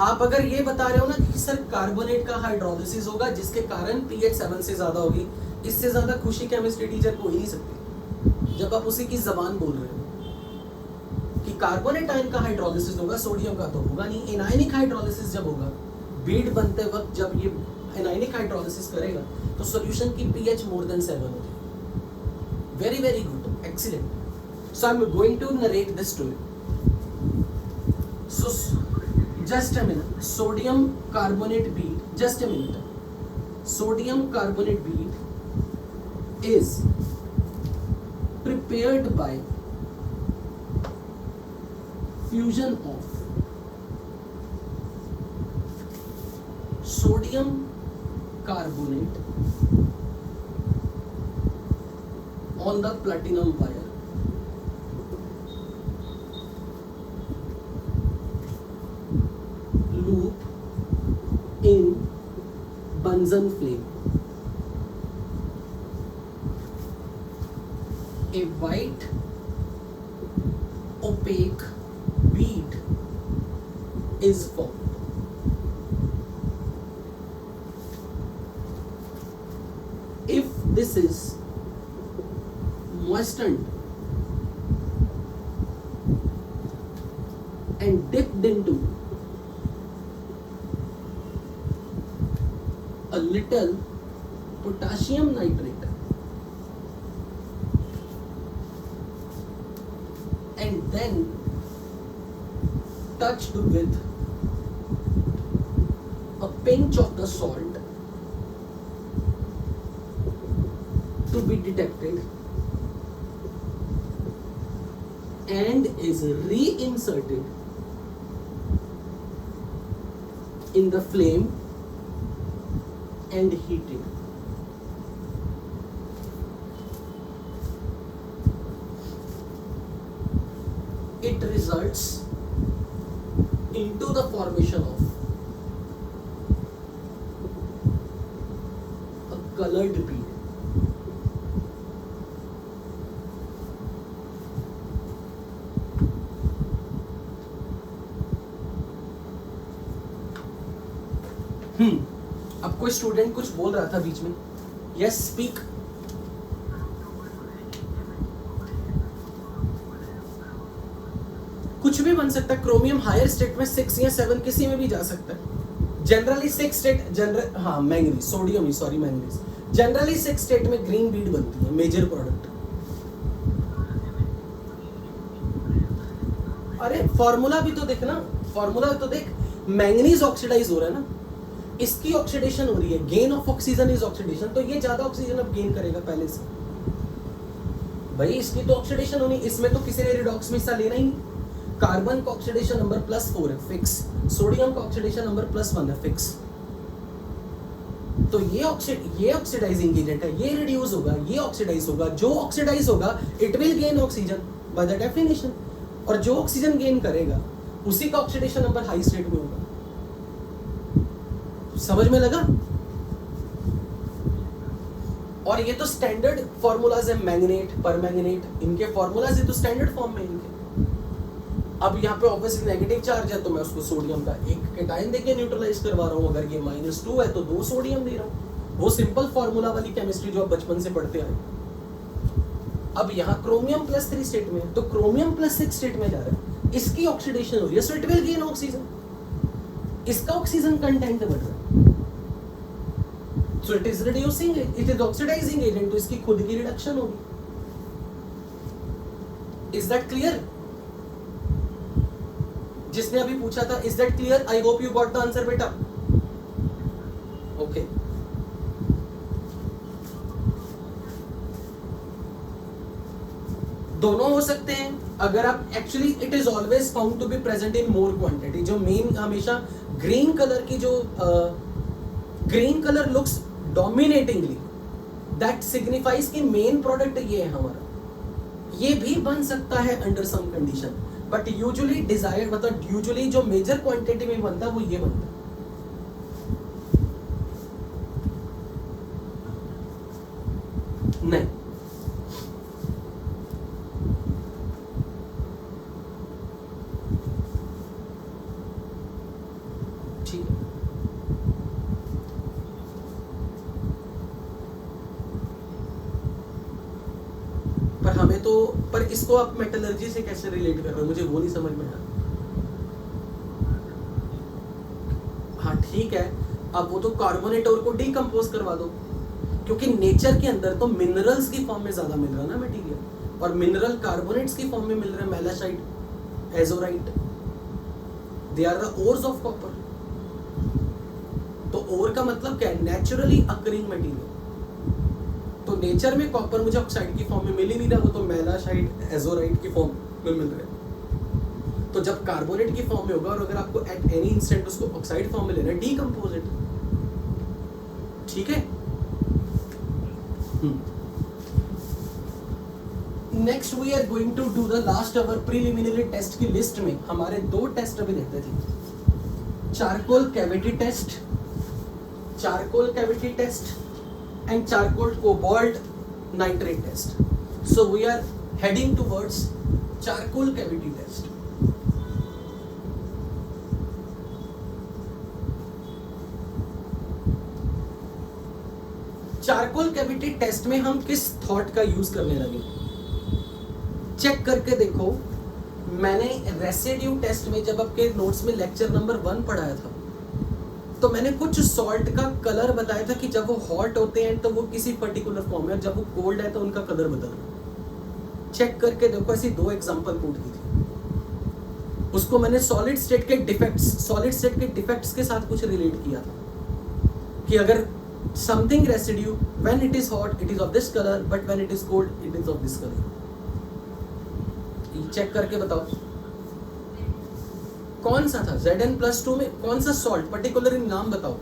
आप अगर ये बता रहे हो ना कि सर कार्बोनेट का हाइड्रोलिसिस होगा जिसके कारण pH 7 से ज्यादा होगी, इससे ज्यादा खुशी केमिस्ट्री टीचर को ही नहीं सकती जब आप उसी की जबान बोल रहे हो कि कार्बोनेट आयन का हाइड्रोलिसिस होगा, सोडियम का तो होगा नहीं। एनायनिक हाइड्रोलिसिस जब होगा, बीड बनते वक्त जब ये एनायनिक हाइड्रोलिसिस करेगा तो सॉल्यूशन की pH मोर देन 7 हो जाएगी। Very very good, excellent. So I am going to narrate this to you. So just a minute, sodium carbonate bead, just a minute, sodium carbonate bead is prepared by fusion of sodium carbonate on the platinum wire loop in Bunsen flame. A white opaque bead is formed. If this is moistened and dipped into a little potassium nitrate and then touched with a pinch of the salt to be detected and is reinserted in the flame and heated. It results into the formation of a colored bead. अब कोई student कुछ बोल रहा था बीच में. Yes, speak. कुछ भी बन सकता है. क्रोमियम हायर स्टेट में 6 या 7 किसी में भी जा सकता है. Generally 6 state manganese, sodium, sorry manganese. Generally 6 state में ग्रीन बीड बनती है, मेजर प्रोडक्ट. अरे फॉर्मूला भी तो देख ना, फॉर्मूला तो देख. मैंगनीज ऑक्सीडाइज हो रहा है ना, इसकी ऑक्सीडेशन हो रही है. Gain of oxygen is oxidation. तो ये ज्यादा ऑक्सीजन अब गेन करेगा पहले से. भाई इसकी तो ऑक्सीडेशन होनी, इसमें तो किसी ने रिडॉक्स में हिस्सा लेना ही नहीं. कार्बन का ऑक्सीडेशन नंबर +4 है, फिक्स. सोडियम का ऑक्सीडेशन नंबर +1 है, फिक्स. तो ये ऑक्सीडाइजिंग एजेंट है, ये रिड्यूस होगा, ये ऑक्सीडाइज होगा. जो ऑक्सीडाइज होगा it will gain oxygen by the definition. और जो ऑक्सीजन गेन करेगा उसी का ऑक्सीडेशन नंबर हाई स्टेट में होगा. समझ में लगा? और ये तो स्टैंडर्ड फॉर्मूलाज है. मैंगनेट, परमैंगनेट, इनके फॉर्मूलाज है तो स्टैंडर्ड फॉर्म में इनके. अब यहाँ पे ऑब्वियसली नेगेटिव चार्ज है तो मैं उसको सोडियम का एक केटायन देके न्यूट्रलाइज करवा रहा हूँ. अगर ये -2 है तो 2 सोडियम दे रहा हूँ. वो सिंपल फॉर्मूला वाली केमिस्ट्री जो आप बचपन से पढ़ते आए. अब यहाँ क्रोमियम +3 स्टेट में, तो क्रोमियम +6 स्टेट में जा रहा है. इसकी ऑक्सीडेशन हो रही है, so it will gain oxygen. इसका ऑक्सीजन कंटेंट बढ़ रहा है, so it is reducing, it is oxidising agent. तो इसकी खुद की रिडक्शन होगी. Is that clear? जिसने अभी पूछा था is that clear? I hope you got the answer बेटा. ओके. दोनों हो सकते हैं. अगर आप actually it is always found to be present in more quantity. जो मेन हमेशा ग्रीन कलर की जो green colour looks dominatingly, that signifies कि मेन प्रोडक्ट ये है हमारा. ये भी बन सकता है under some condition, but usually desired, मतलब यूजुअली जो मेजर क्वांटिटी में बनता है वो ये बनता है. नहीं, ठीक है. पर हमें तो, पर इसको आप मेटलर्जी से कैसे रिलेट कर रहे हो, मुझे वो नहीं समझ में आया. हाँ ठीक है, अब वो तो कार्बोनेट और को डीकंपोज करवा दो, क्योंकि नेचर के अंदर तो मिनरल्स की फॉर्म में ज्यादा मिल रहा है ना मटेरियल, और मिनरल कार्बोनेट्स की फॉर्म में मिल रहा है. Malachite, azurite, they are the ores of copper. तो ओर का मतलब क्या है? Naturally occurring material. तो नेचर में कॉपर मुझे ऑक्साइड की फॉर्म में मिल ही नहीं रहा, वो तो मैलासाइट, एजोराइट की फॉर्म में मिल रहा है. तो जब कार्बोनेट की फॉर्म में होगा और अगर आपको एट एनी इंस्टेंट उसको ऑक्साइड फॉर्म में लेना है, डीकंपोज इट. ठीक है. Next we are going to do the last our preliminary test की लिस्ट में हमारे 2 टेस्ट अभी रहते थे. Charcoal cavity test, charcoal cavity test and charcoal cobalt nitrate test. So we are heading towards charcoal cavity test. Charcoal cavity test में हम किस thought का यूज करने लगे? चेक करके देखो. मैंने रेसिड्यू टेस्ट में जब आपके नोट्स में लेक्चर नंबर 1 पढ़ाया था, तो मैंने कुछ सॉल्ट का कलर बताया था कि जब वो हॉट होते हैं तो वो किसी पर्टिकुलर फॉर्म में, और जब वो कोल्ड है तो उनका कलर बदल। चेक करके देखो, ऐसी 2 एग्जांपल कोट की थी। उसको मैंने सॉलिड स्टेट के डिफेक्ट्स के साथ कुछ रिलेट किया था कि अगर something residue when it is hot it is of this colour, but when it is cold it is of this colour. Check करके बताओ कौन सा था। Zn+2 में कौन सा सॉल्ट पर्टिकुलर नाम बताओ।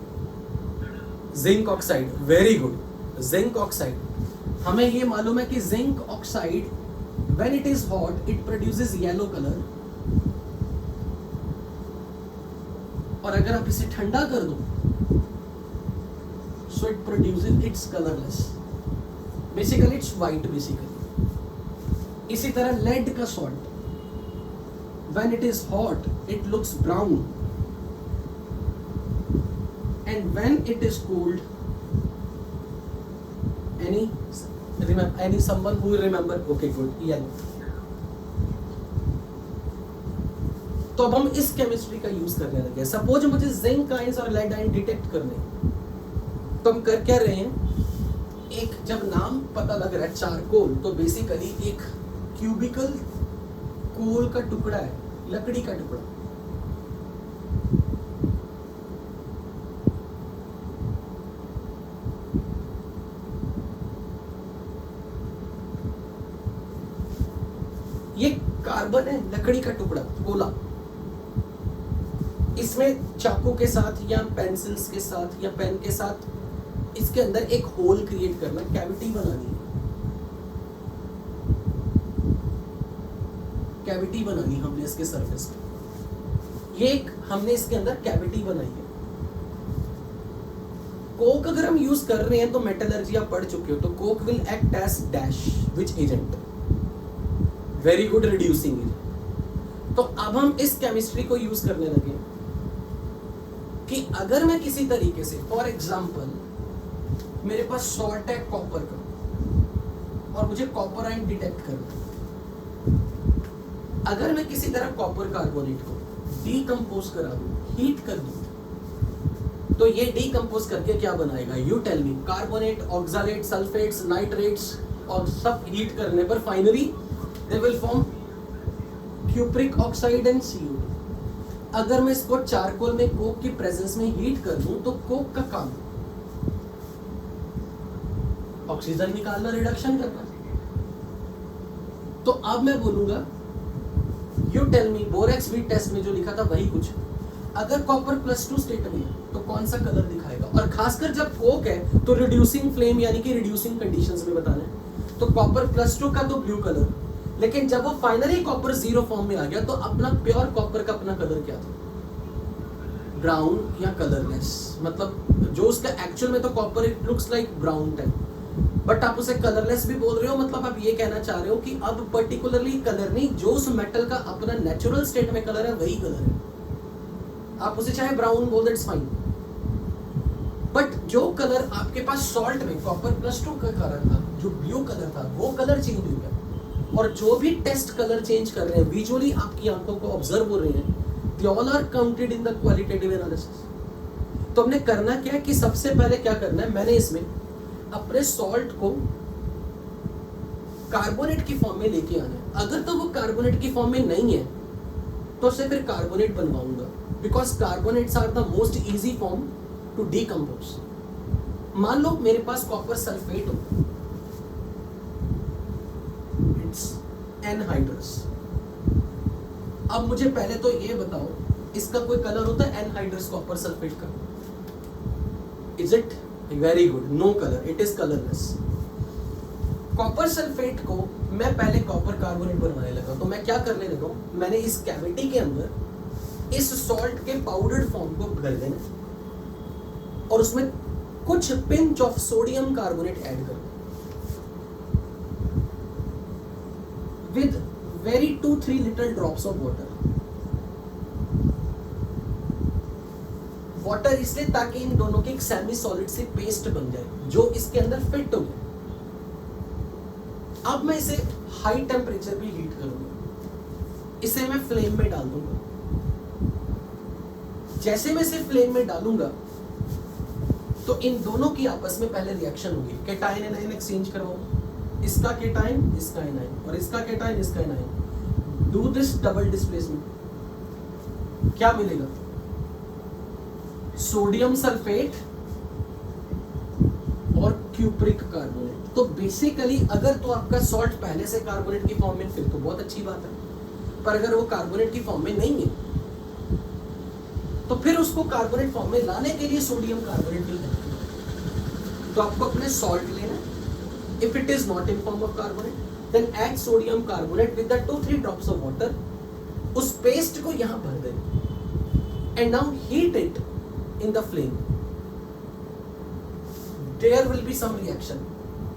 Zinc oxide, very good, zinc oxide. हमें ये मालूम है कि zinc oxide when it is hot it produces yellow colour, और अगर आप इसे ठंडा कर दो so it produces it's colourless, basically it's white basically. इसी तरह लेड का salt when it is hot it looks brown, and when it is cold, any someone who remember, okay good, yellow। तो अब हम इस केमिस्ट्री का use करने लगे। सपोज मुझे जिंक आयंस और लेड आयन डिटेक्ट करने, तो हम कर क्या रहे हैं, एक जब नाम पता लग रहा है चारकोल, तो बेसिकली एक क्यूबिकल कोल का टुकड़ा है, लकड़ी का टुकड़ा। ये कार्बन है, लकड़ी का टुकड़ा, कोला। इसमें चाकू के साथ या पेंसिल्स के साथ या पेन के साथ इसके अंदर एक होल क्रिएट करना, कैविटी बनानी है। कैविटी बनानी हमने इसके सरफेस पे, ये एक हमने इसके अंदर कैविटी बनाई है। कोक अगर हम यूज कर रहे हैं तो मेटलर्जी आप पढ़ चुके हो, तो coke will act as dash which agent, very good, reducing agent. तो अब हम इस केमिस्ट्री को यूज करने लगे कि अगर मैं किसी तरीके से, फॉर एग्जांपल मेरे पास सॉल्ट है कॉपर का और मुझे कॉपर आयन डिटेक्ट करना है, अगर मैं किसी तरह कॉपर कार्बोनेट को डीकंपोज करा दूं, हीट कर दूं, तो ये डीकंपोज करके क्या बनाएगा, you tell me. Carbonate, oxalate, sulphates, nitrates, और सब हीट करने पर finally they will form cupric oxide and CO2। अगर मैं इसको चारकोल में कोक की प्रेजेंस में हीट कर दूं तो कोक का काम ऑक्सीजन निकालना, रिडक्शन करना। तो अब मैं बोलूंगा you tell me, borax bead test में जो लिखा था वही कुछ, अगर कॉपर +2 स्टेट में है तो कौन सा कलर दिखाएगा, और खासकर जब कोक है तो रिड्यूसिंग फ्लेम यानी कि रिड्यूसिंग कंडीशंस में बताना है, तो कॉपर +2 का तो ब्लू कलर, लेकिन जब वो फाइनली कॉपर 0 फॉर्म में आ गया तो अपना प्योर कॉपर का अपना कलर क्या था, ब्राउन या कलरलेस। मतलब जो उसका एक्चुअल में तो copper it looks like brown type, but आप उसे कलरलेस भी बोल रहे हो, मतलब आप ये कहना चाह रहे हो कि अब पर्टिकुलरली कलर नहीं, जो उस मेटल का अपना नेचुरल स्टेट में कलर है वही कलर है। आप उसे चाहे ब्राउन बोल दो, इट्स फाइन, बट जो कलर आपके पास सॉल्ट में कॉपर +2 का कलर था, जो ब्लू कलर था, वो कलर चेंज हो गया। और जो भी टेस्ट कलर चेंज कर रहे हैं, विजुअली आपकी आंखों को ऑब्जर्व हो रहे हैं, they all are counted in the qualitative analysis. तो हमने करना क्या है कि सबसे पहले क्या करना है, मैंने इसमें अपने सॉल्ट को कार्बोनेट की फॉर्म में लेके आना है। अगर तो वो कार्बोनेट की फॉर्म में नहीं है तो उसे फिर कार्बोनेट बनवाऊंगा, because carbonates are the most easy form to decompose. मान लो मेरे पास कॉपर सल्फेट हो, इट्स एनहाइड्रस। अब मुझे पहले तो ये बताओ, इसका कोई कलर होता है एनहाइड्रस कॉपर सल्फेट का? Is it? Very good, no colour, it is colourless. Copper sulphate को मैं पहले कॉपर कार्बोनेट बनवाने लगा, तो मैं क्या करने लगा, मैंने इस कैविटी के अंदर इस सॉल्ट के पाउडर्ड फॉर्म को भर देना और उसमें कुछ pinch of sodium carbonate add कर with very 2-3 little drops of water. Water इसलिए ताकि इन दोनों की एक सेमी सॉलिड सी पेस्ट बन जाए जो इसके अंदर फिट हो जाए। अब मैं इसे हाई टेम्परेचर पे हीट करूंगा, इसे मैं फ्लेम में डाल दूंगा। जैसे मैं इसे फ्लेम में डालूंगा तो इन दोनों की आपस में पहले रिएक्शन होगी, केटाइन एनायन एक्सचेंज करवाओ, इसका केटाइन इसका एनायन और इसका केटाइन इसका anion, do this double displacement, क्या मिलेगा? सोडियम सल्फेट और क्यूप्रिक कार्बोनेट। तो बेसिकली अगर तो आपका सॉल्ट पहले से कार्बोनेट की फॉर्म में, फिर तो बहुत अच्छी बात है, पर अगर वो कार्बोनेट की फॉर्म में नहीं है तो फिर उसको कार्बोनेट फॉर्म में लाने के लिए सोडियम कार्बोनेट की हेल्प है। तो आपको अपने सॉल्ट लेना है, if it is not in form of carbonate then add sodium carbonate with the 2-3 drops of water, उस पेस्ट को यहां भर दें and now heat it in the flame, there will be some reaction,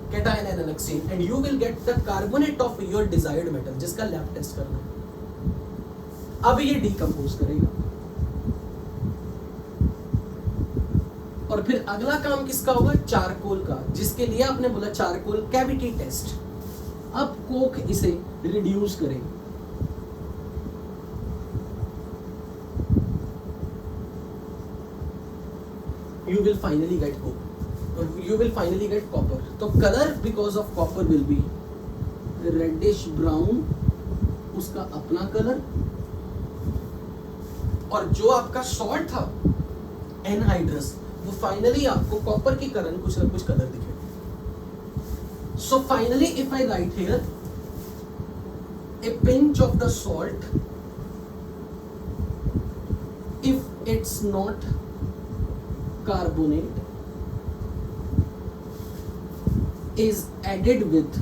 cation anion exchange, and you will get the carbonate of your desired metal, जिसका lab test करना है। अब ये डिकम्पोज करेगा और फिर अगला काम किसका होगा? चारकोल का, जिसके लिए आपने बोला चारकोल कैविटी टेस्ट। अब कोक इसे रिड्यूस करेगा, you will finally get coke, you will finally get copper. तो color because of copper will be reddish brown, उसका अपना कलर, और जो आपका सॉल्ट था एनहाइड्रस, वो फाइनली आपको कॉपर की कलर कुछ ना कुछ कलर दिखेगा। So finally if I right here A pinch of the salt, if it's not carbonate is added with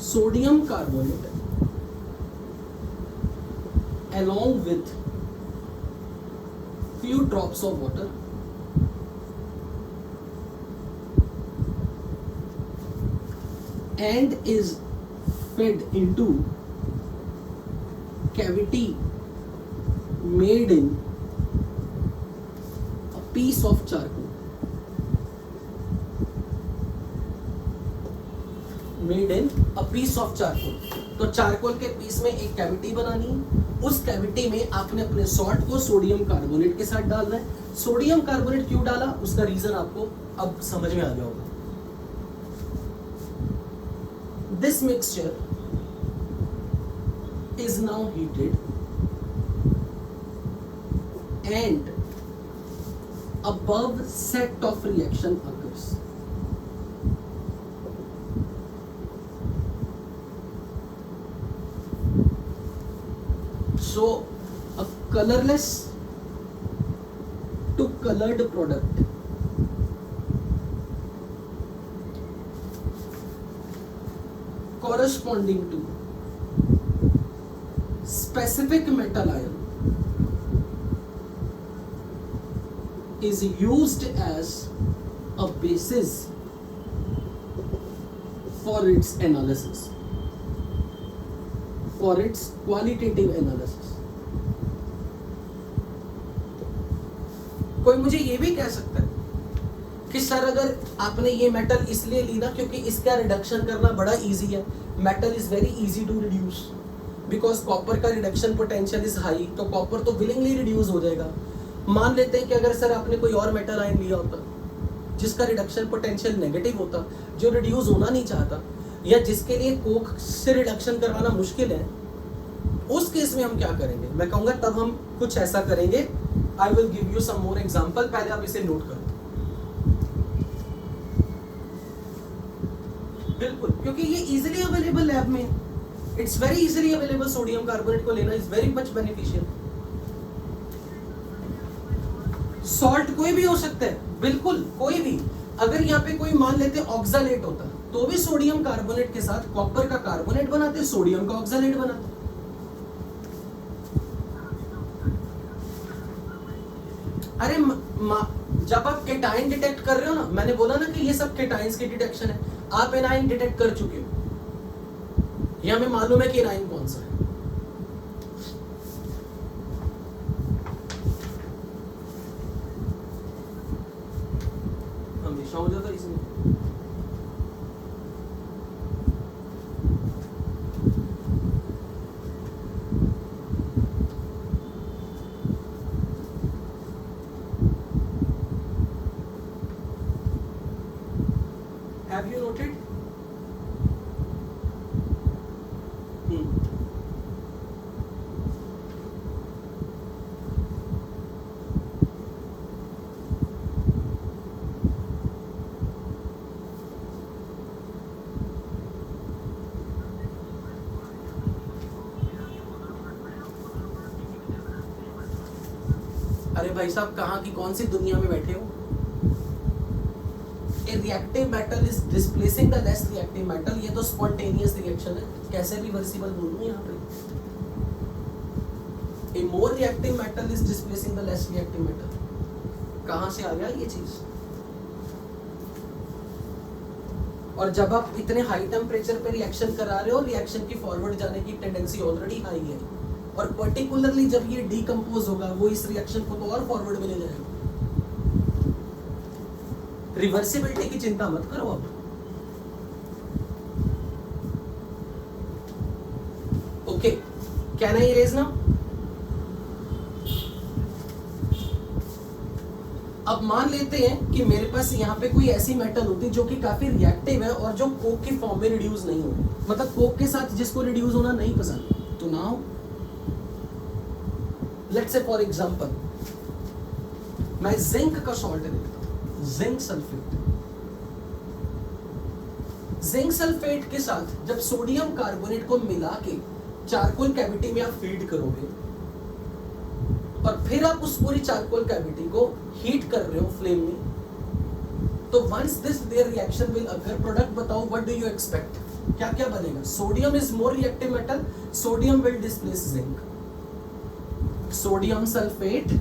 sodium carbonate along with few drops of water and is fed into cavity made in piece of charcoal, made in a piece of charcoal। तो charcoal के piece में एक cavity बनानी है, उस cavity में आपने अपने सॉल्ट को सोडियम कार्बोनेट के साथ डालना है। सोडियम कार्बोनेट क्यों डाला, उसका रीजन आपको अब समझ में आ गया होगा। This mixture is now heated and above set of reaction occurs. So a colorless to colored product corresponding to specific metal ion is used as a basis for its analysis, for its qualitative analysis. कोई मुझे ये भी कह सकता है कि sir अगर आपने ये मेटल इसलिए ली ना क्योंकि इसका रिडक्शन करना बड़ा इजी है, metal is very easy to reduce because copper का रिडक्शन पोटेंशियल इज हाई, तो कॉपर तो विलिंगली रिड्यूस हो जाएगा। मान लेते हैं कि अगर सर आपने कोई और मेटल आयन लिया होता जिसका रिडक्शन पोटेंशियल नेगेटिव होता, जो रिड्यूस होना नहीं चाहता, या जिसके लिए कोक से रिडक्शन करवाना मुश्किल है, उस केस में हम क्या करेंगे? मैं कहूंगा तब हम कुछ ऐसा करेंगे। I will give you some more example, पहले आप इसे नोट करो। बिल्कुल, क्योंकि ये इजीली अवेलेबल लैब में, it's very easily available. Sodium carbonate को लेना is very much beneficial. Salt कोई भी हो सकता है, बिल्कुल कोई भी। अगर यहाँ पे कोई मान लेते ऑक्सालेट होता तो भी सोडियम कार्बोनेट के साथ कॉपर का कार्बोनेट बनाते, सोडियम का ऑक्सालेट बनाते। अरे जब आप केटाइन डिटेक्ट कर रहे हो ना, मैंने बोला ना कि ये सब केटाइंस की डिटेक्शन है, आप एनाइन डिटेक्ट कर चुके हो, ये हमें मालूम है कि एनाइन कौन सा है। हमेशा हो जाता इसमें। अरे भाई साहब, कहाँ की कौन सी दुनिया में बैठे हो? A reactive metal is displacing the less reactive metal. ये तो spontaneous reaction है, कैसे रिवर्सिबल बोलूँ यहाँ पे? A more reactive metal is displacing the less reactive metal. कहाँ से आ गया ये चीज? और जब आप इतने हाई टेम्परेचर पे रिएक्शन करा रहे हो, रिएक्शन की फॉरवर्ड जाने की टेंडेंसी ऑलरेडी हाई है, और पर्टिकुलरली जब ये डीकंपोज होगा वो इस रिएक्शन को तो और फॉरवर्ड में ले जाएगा। रिवर्सिबिलिटी की चिंता मत करो अब। Okay, can I erase now? अब मान लेते हैं कि मेरे पास यहाँ पे कोई ऐसी मेटल होती जो कि काफी रिएक्टिव है और जो कोक की फॉर्म में रिड्यूस नहीं हो रही, मतलब कोक के साथ जिसको रिड्यूस होना नहीं पसंद। तो now let's say for example मैं जिंक का सॉल्ट लेता हूं, जिंक सल्फेट। जिंक सल्फेट के साथ जब सोडियम कार्बोनेट को मिला के चारकोल कैविटी में आप फीड करोगे और फिर आप उस पूरी चारकोल कैविटी को हीट कर रहे हो फ्लेम में, तो once this their reaction will occur, product बताओ व्हाट डू यू एक्सपेक्ट? क्या क्या बनेगा? Sodium is more reactive metal, sodium will displace zinc, sodium sulphate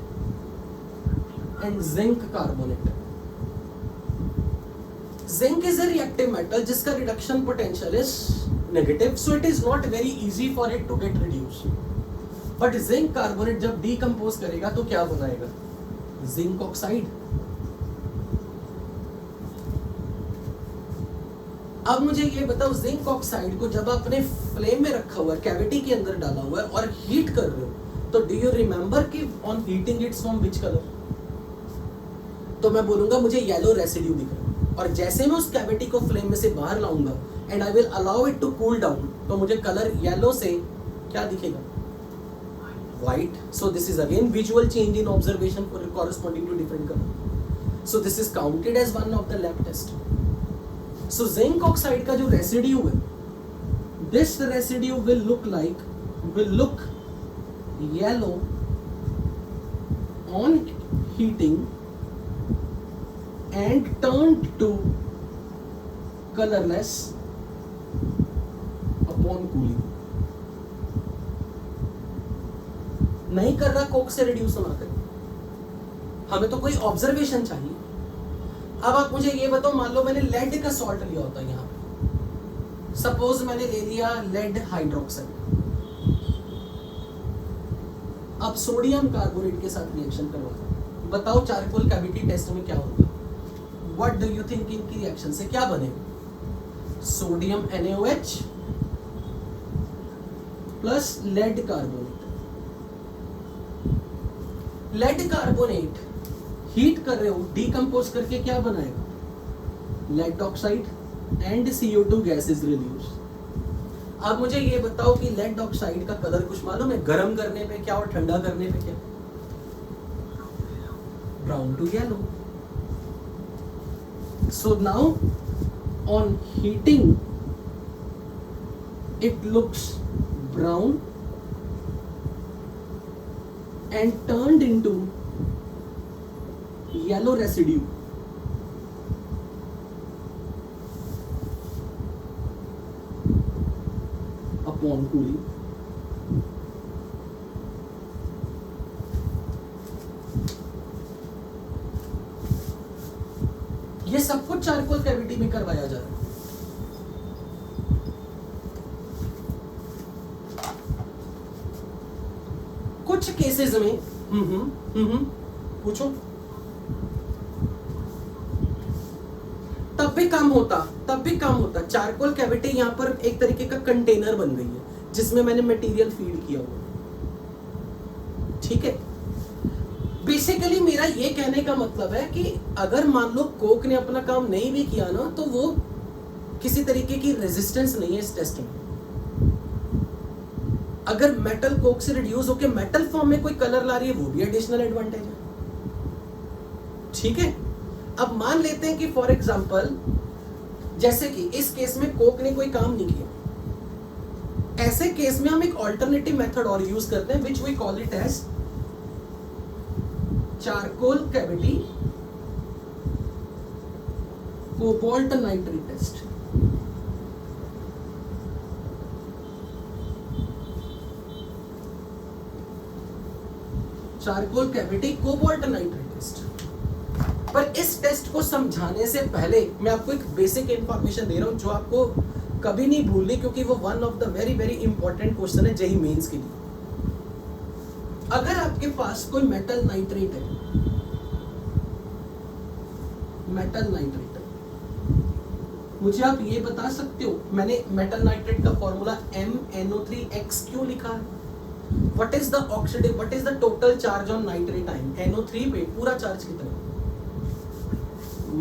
and zinc carbonate. Zinc is a reactive metal जिसका reduction potential is negative, so it is not very easy for it to get reduced. But zinc carbonate जब decompose करेगा तो क्या बनाएगा? Zinc oxide. अब मुझे ये बताओ, जिंक ऑक्साइड को जब आपने फ्लेम में रखा हुआ है, कैविटी के अंदर डाला हुआ है और हीट कर रहे हो, तो डू यू रिमेंबर कि on heating it's from which colour? तो मैं बोलूंगा मुझे येलो रेसिड्यू दिख रहा है, और जैसे मैं उस कैविटी को फ्लेम में से बाहर लाऊंगा and I will allow it to cool down, तो मुझे कलर येलो से क्या दिखेगा? White. So this is again visual change in observation for corresponding to different color. So this is counted as one of the lab test. So zinc oxide का जो residue है, this residue will look yellow on heating and turned to colorless upon cooling. नहीं कर रहा Coke से reduce होना कर, हमें तो कोई ऑब्जर्वेशन चाहिए। अब आप मुझे ये बताओ, मान लो मैंने लेड का सॉल्ट लिया होता है, यहाँ पे सपोज मैंने ले लिया लेड हाइड्रोक्साइड, अब सोडियम कार्बोनेट के साथ रिएक्शन करवाता, बताओ चारकोल कैविटी टेस्ट में क्या होगा? व्हाट डू यू थिंक इनकी रिएक्शन से क्या बनेगा? Sodium NaOH plus lead carbonate. Lead carbonate heat कर रहे हो, डीकंपोज करके क्या बनाएगा? Lead oxide and CO2 gas is release. अब मुझे ये बताओ कि लेड ऑक्साइड का कलर कुछ मालूम है? गर्म करने पे क्या और ठंडा करने पे क्या? Brown to yellow. So now on heating it looks brown and turned into yellow residue upon cooling. ये सब कुछ चारकोल कैविटी में करवाया जा रहा है। कुछ केसेस में पूछो तब भी काम होता। चारकोल कैविटी यहाँ पर एक तरीके का कंटेनर बन गई है जिसमें मैंने मटेरियल फीड किया हुआ, ठीक है। बेसिकली मेरा ये कहने का मतलब है कि अगर मान लो कोक ने अपना काम नहीं भी किया ना, तो वो किसी तरीके की रेजिस्टेंस नहीं है इस टेस्ट में। अगर मेटल कोक से रिड्यूस होकर मेटल फॉर्म में कोई कलर ला रही है, वो भी एडिशनल एडवांटेज है, ठीक है। अब मान लेते हैं कि फॉर एग्जांपल जैसे कि इस केस में कोक ने कोई काम नहीं किया, ऐसे केस में हम एक ऑल्टरनेटिव मेथड और यूज करते हैं which we call it as charcoal cavity cobalt nitrate test. Charcoal cavity cobalt nitrate test. पर इस टेस्ट को समझाने से पहले मैं आपको एक बेसिक इंफॉर्मेशन दे रहा हूं जो आपको कभी नहीं भूलनी, क्योंकि वो one of the very very important question है जेईई मेंस के लिए। अगर आपके पास कोई मेटल नाइट्रेट है, मेटल नाइट्रेट, मुझे आप ये बता सकते हो मैंने मेटल नाइट्रेट का फॉर्मूला MnO3x क्यों लिखा है? What is the oxidative, what is the total charge on nitrate ion? NO3 पे पूरा चार्ज कितना?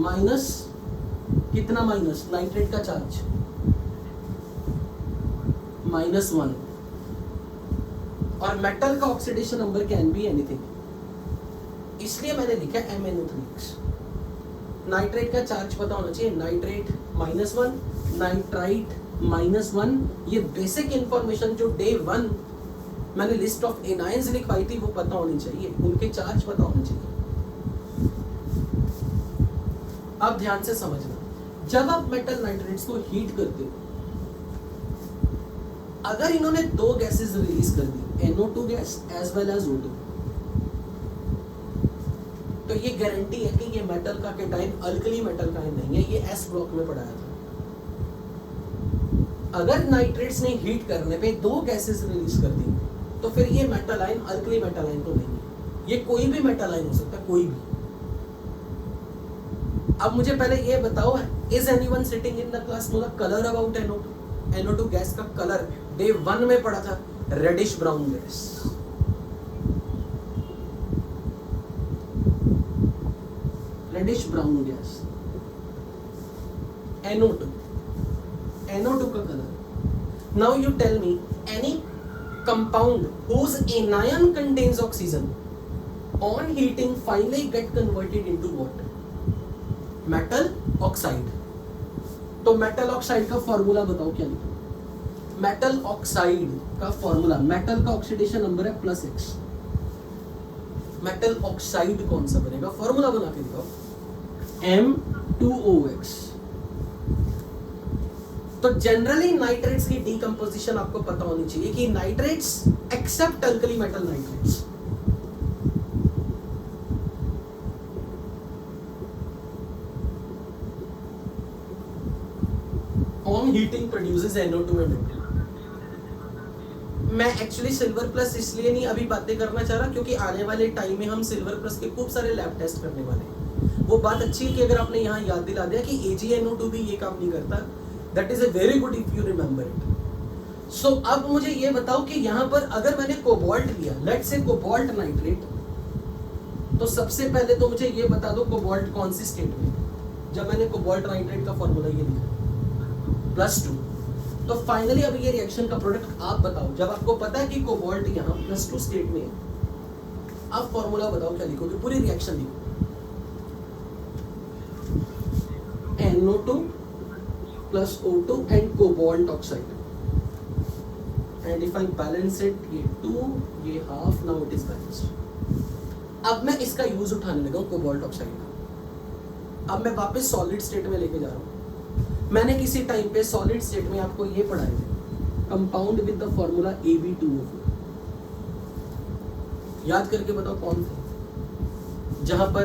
माइनस कितना? माइनस नाइट्रेट का चार्ज -1, और मेटल का oxidation number can be anything, इसलिए मैंने लिखा MnO3x। नाइट्रेट का चार्ज पता होना चाहिए, नाइट्रेट -1, नाइट्राइट -1। ये बेसिक इंफॉर्मेशन जो डे 1 मैंने लिस्ट ऑफ एनायंस लिखवाई थी वो पता होनी चाहिए, उनके चार्ज पता होने चाहिए। आप ध्यान से समझना, जब आप मेटल नाइट्रेट्स को हीट करते हो, अगर इन्होंने दो गैसेस रिलीज कर दी, NO2 gas as well as O2, तो ये गारंटी है कि ये मेटल का केटाइन अल्कली मेटल का नहीं है, ये S ब्लॉक में पढ़ाया था। अगर नाइट्रेट्स ने हीट करने पे दो गैसेस रिलीज कर दी, तो फिर ये metal ion alkali metal ion तो नहीं है, ये कोई भी मेटल आयन हो सकता है, कोई भी। अब मुझे पहले ये बताओ, is anyone sitting in the class know the colour about NO2? NO2 gas का कलर डे 1 में पढ़ा था, reddish brown gas. Reddish brown gas NO2 का colour. Now you tell me any compound whose anion contains oxygen on heating finally get converted into what? Metal oxide। तो metal oxide का formula बताओ क्या लिखा? Metal oxide का formula, metal का oxidation number है +X। Metal oxide कौन सा बनेगा? फॉर्मूला बना के दिखाओ, M2OX। तो जनरली नाइट्रेट्स की डीकंपोजिशन आपको पता होनी चाहिए कि nitrates except alkali metal nitrates, on heating produces NO2 and O2। मैं एक्चुअली सिल्वर प्लस इसलिए नहीं अभी बातें करना चाह रहा क्योंकि आने वाले टाइम में हम सिल्वर प्लस के खूब सारे लैब टेस्ट करने वाले हैं। वो बात अच्छी है कि अगर आपने यहाँ याद दिला दिया कि AgNO2 भी ये काम नहीं करता, That is a very good if you remember it. So अब मुझे ये बताओ कि यहाँ पर अगर मैंने कोबाल्ट लिया, let's say कोबाल्ट नाइट्रेट, तो सबसे पहले तो मुझे ये बता दो कोबाल्ट कौन सी स्टेट में? जब मैंने कोबाल्ट नाइट्रेट का फॉर्मूला ये लिखा +2, तो फाइनली अब ये रिएक्शन का प्रोडक्ट आप बताओ। जब आपको पता है कि कोबाल्ट यहाँ +2 स्टेट में है, आप फॉर्मूला बताओ क्या लिखोगे? पूरी रिएक्शन लिखो, NO2 plus O2 and cobalt oxide, and if I balance it, ये 2 ये half, now it is balanced। अब मैं इसका यूज उठाने लगा हूँ कोबाल्ट ऑक्साइड का। अब मैं वापस सॉलिड स्टेट में लेके जा रहा हूँ। मैंने किसी टाइम पे सॉलिड स्टेट में आपको ये पढ़ाए थे, compound with the formula AB2O4। याद करके बताओ कौन थे? जहां पर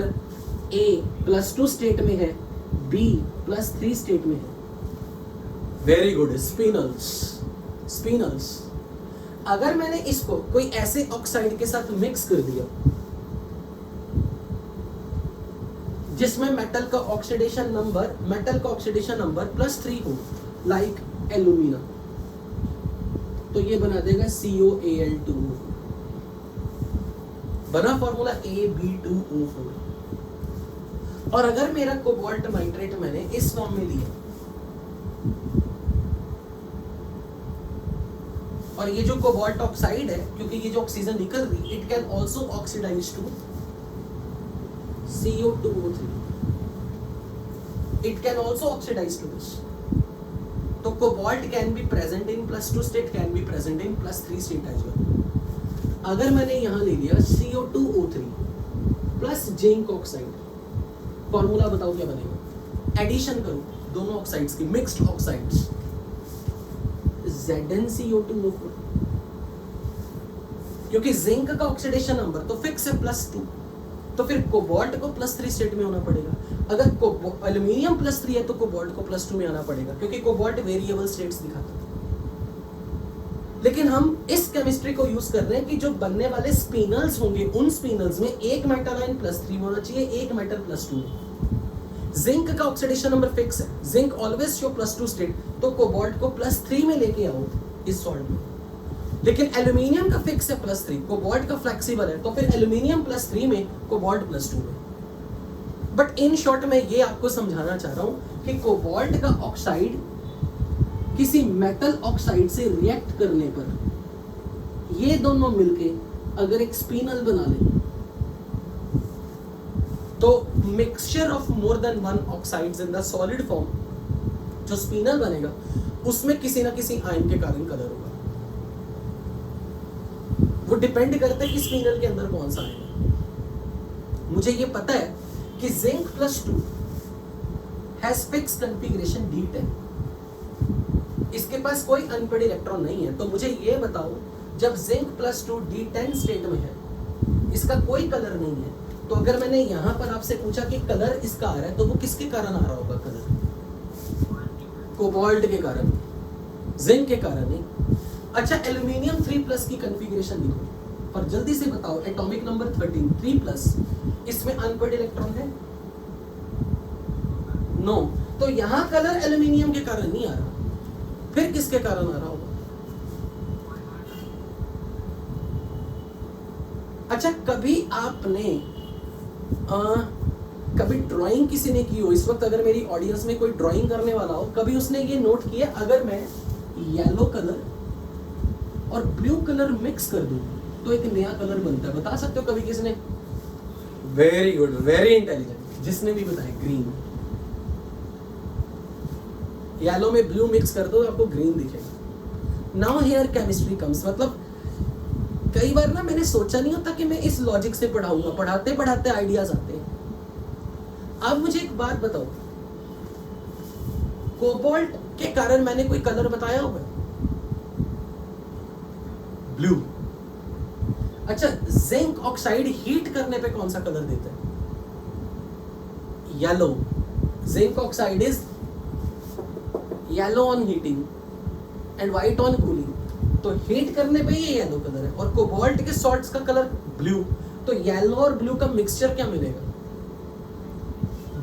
A +2 स्टेट में है, B +3 स्टेट में है। Very good, spinels. अगर मैंने इसको कोई ऐसे ऑक्साइड के साथ मिक्स कर दिया जिसमें मेटल का ऑक्सीडेशन नंबर +3 हो, लाइक एल्यूमिना, तो ये बना देगा COAl2, बना फॉर्मूला AB2O4। और अगर मेरा कोबाल्ट नाइट्रेट मैंने इस फॉर्म में लिया, और ये जो कोबाल्ट ऑक्साइड है, क्योंकि ये जो ऑक्सीजन निकल रही, it can also oxidise to CO2O3, it can also oxidise to this. तो cobalt can be present in +2 state, can be present in +3 state as well. अगर मैंने यहां ले लिया CO2O3, plus zinc oxide, formula बताओ क्या बनेगा, एडिशन करो दोनों ऑक्साइड्स की, मिक्स्ड ऑक्साइड्स, ZnCO2O4, क्योंकि जिंक का ऑक्सीडेशन नंबर तो फिक्स है +2, तो फिर कोबाल्ट को +3 स्टेट में होना पड़ेगा। अगर एल्यूमिनियम +3 है तो कोबाल्ट को +2 में आना पड़ेगा, क्योंकि कोबाल्ट वेरिएबल स्टेट्स दिखाता है। लेकिन हम इस केमिस्ट्री को यूज कर रहे हैं कि जो बनने वाले स्पिनल्स होंगे उन स्पिनल्स में एक मेटल आयन +3 होना चाहिए, एक मेटल +2। जिंक का ऑक्सीडेशन नंबर फिक्स है, जिंक ऑलवेज शो +2 स्टेट, तो कोबाल्ट को +3 में लेके आओ इस सॉल्ट में। लेकिन एल्यूमिनियम का फिक्स है +3, कोबाल्ट का फ्लेक्सिबल है, तो फिर एल्यूमिनियम +3 में, कोबाल्ट +2 में। बट इन शॉर्ट मैं ये आपको समझाना चाह रहा हूं कि कोबाल्ट का ऑक्साइड किसी मेटल ऑक्साइड से रिएक्ट करने पर ये दोनों मिलके अगर एक स्पिनल बना ले तो mixture of more than one oxides in the solid form, जो स्पिनल बनेगा उसमें किसी ना किसी आयन के कारण कलर होगा। वो डिपेंड करता है कि स्पिनल के अंदर कौन सा आयन है। मुझे ये पता है कि zinc +2 has fix configuration D10, इसके पास कोई अनपेड इलेक्ट्रॉन नहीं है। तो मुझे ये बताओ, जब जिंक +2 D10 स्टेट में है, इसका कोई कलर नहीं है, तो अगर मैंने यहां पर आपसे पूछा कि कलर इसका आ रहा है, तो वो किसके कारण आ रहा होगा कलर? कोबाल्ट के कारण, जिंक के कारण नहीं। अच्छा, एल्यूमिनियम 3+ की कॉन्फ़िगरेशन लिखो और जल्दी से बताओ, एटॉमिक नंबर 13 3+, इसमें अनपेड इलेक्ट्रॉन है? नो। तो यहां कलर एल्यूमिनियम के कारण नहीं आ रहा, फिर किसके कारण आ रहा होगा? अच्छा, कभी आपने कभी ड्राइंग किसी ने की हो, इस वक्त अगर मेरी ऑडियंस में कोई ड्राइंग करने वाला हो, कभी उसने ये नोट किया, अगर मैं येलो कलर और ब्लू कलर मिक्स कर दूं तो एक नया कलर बनता है? बता सकते हो कभी किसी ने? वेरी गुड, वेरी इंटेलिजेंट, जिसने भी बताया ग्रीन। येलो में ब्लू मिक्स कर दो, आपको ग्रीन दिखेगा। नाउ हियर केमिस्ट्री कम्स, मतलब कई बार ना मैंने सोचा नहीं होता कि मैं इस लॉजिक से पढ़ाऊंगा, पढ़ाते पढ़ाते आइडियाज आते हैं। अब मुझे एक बात बताओ, कोबाल्ट के कारण मैंने कोई कलर बताया होगा? ब्लू। अच्छा, जिंक ऑक्साइड हीट करने पे कौन सा कलर देता है? Yellow. Zinc oxide is yellow on heating and white on cooling, तो हीट करने पे ये येलो कलर है। और कोबाल्ट के सॉल्ट्स का कलर ब्लू, तो येलो और ब्लू का मिक्सचर क्या मिलेगा?